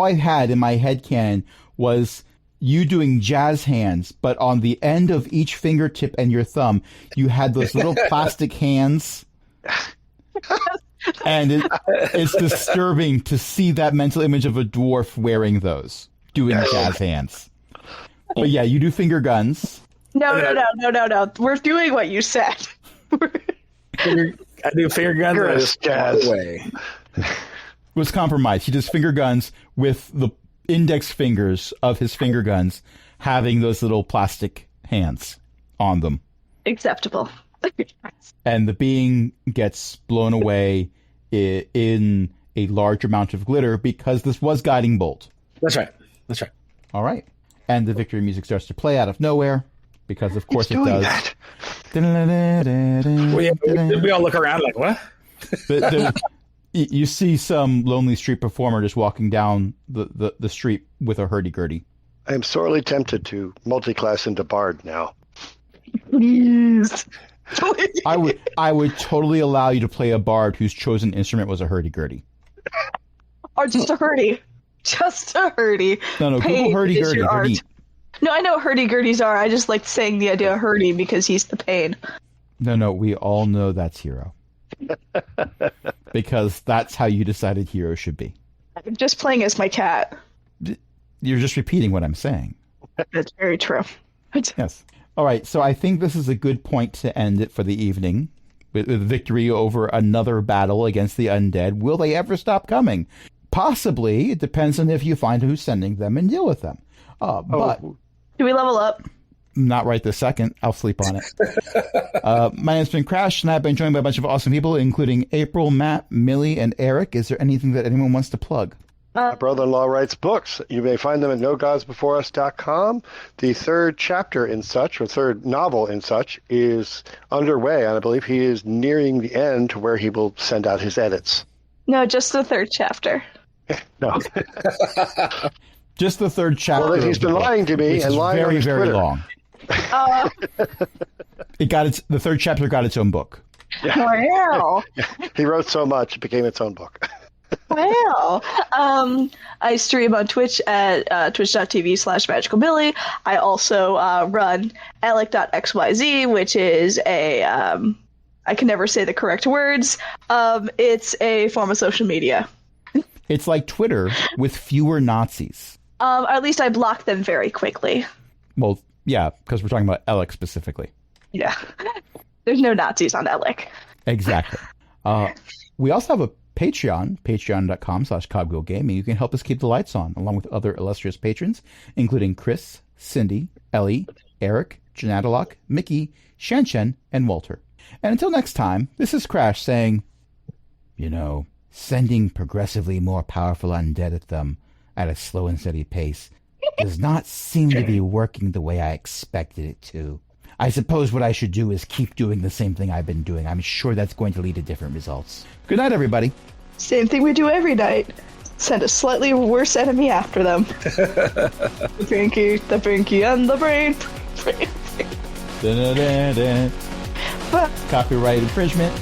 I had in my headcanon was you doing jazz hands, but on the end of each fingertip and your thumb, you had those little plastic hands. And it's disturbing to see that mental image of a dwarf wearing those, doing jazz hands. But yeah, you do finger guns. No. We're doing what you said. I do finger guns and I just jazz away. It was compromised. He does finger guns with the index fingers of his finger guns having those little plastic hands on them. Acceptable. And the being gets blown away in a large amount of glitter because this was guiding bolt. That's right. All right. And the victory music starts to play out of nowhere because, of course, it does. We all look around like, what? You see some lonely street performer just walking down the street with a hurdy-gurdy. I am sorely tempted to multi-class into Bard now. Please. I would totally allow you to play a bard whose chosen instrument was a hurdy-gurdy. Or just a hurdy. Just a hurdy. No, Google hurdy-gurdy. They're neat. No, I know what hurdy-gurdies are. I just like saying the idea of hurdy because he's the pain. No, we all know that's Hero. Because that's how you decided Hero should be. I'm just playing as my cat. You're just repeating what I'm saying. That's very true. Yes. All right, so I think this is a good point to end it for the evening. With victory over another battle against the undead. Will they ever stop coming? Possibly. It depends on if you find who's sending them and deal with them. But do we level up? Not right this second. I'll sleep on it. My name's been Crash, and I've been joined by a bunch of awesome people, including April, Matt, Millie, and Eric. Is there anything that anyone wants to plug? My brother-in-law writes books. You may find them at nogodsbeforeus.com. The third chapter in such, or third novel in such, is underway, and I believe he is nearing the end to where he will send out his edits. No, just the third chapter. No. Just the third chapter. Well, he's been lying to me and lying on his very Twitter. Long. The third chapter got its own book. Yeah. Wow. He wrote so much, it became its own book. Wow. I stream on Twitch at twitch.tv/magicalbilly. I also run alec.xyz, which is a I can never say the correct words. It's a form of social media. It's like Twitter with fewer Nazis. Or at least I block them very quickly. Well, yeah, because we're talking about Alec specifically. Yeah. There's no Nazis on Alec. Exactly. We also have a Patreon, patreon.com/cobgogaming. You can help us keep the lights on, along with other illustrious patrons, including Chris, Cindy, Ellie, Eric, Janadalok, Mickey, Shanshen, and Walter. And until next time, this is Crash saying, sending progressively more powerful undead at them at a slow and steady pace does not seem to be working the way I expected it to. I suppose what I should do is keep doing the same thing I've been doing. I'm sure that's going to lead to different results. Good night, everybody. Same thing we do every night. Send a slightly worse enemy after them. The pinky, and the brain. Copyright infringement.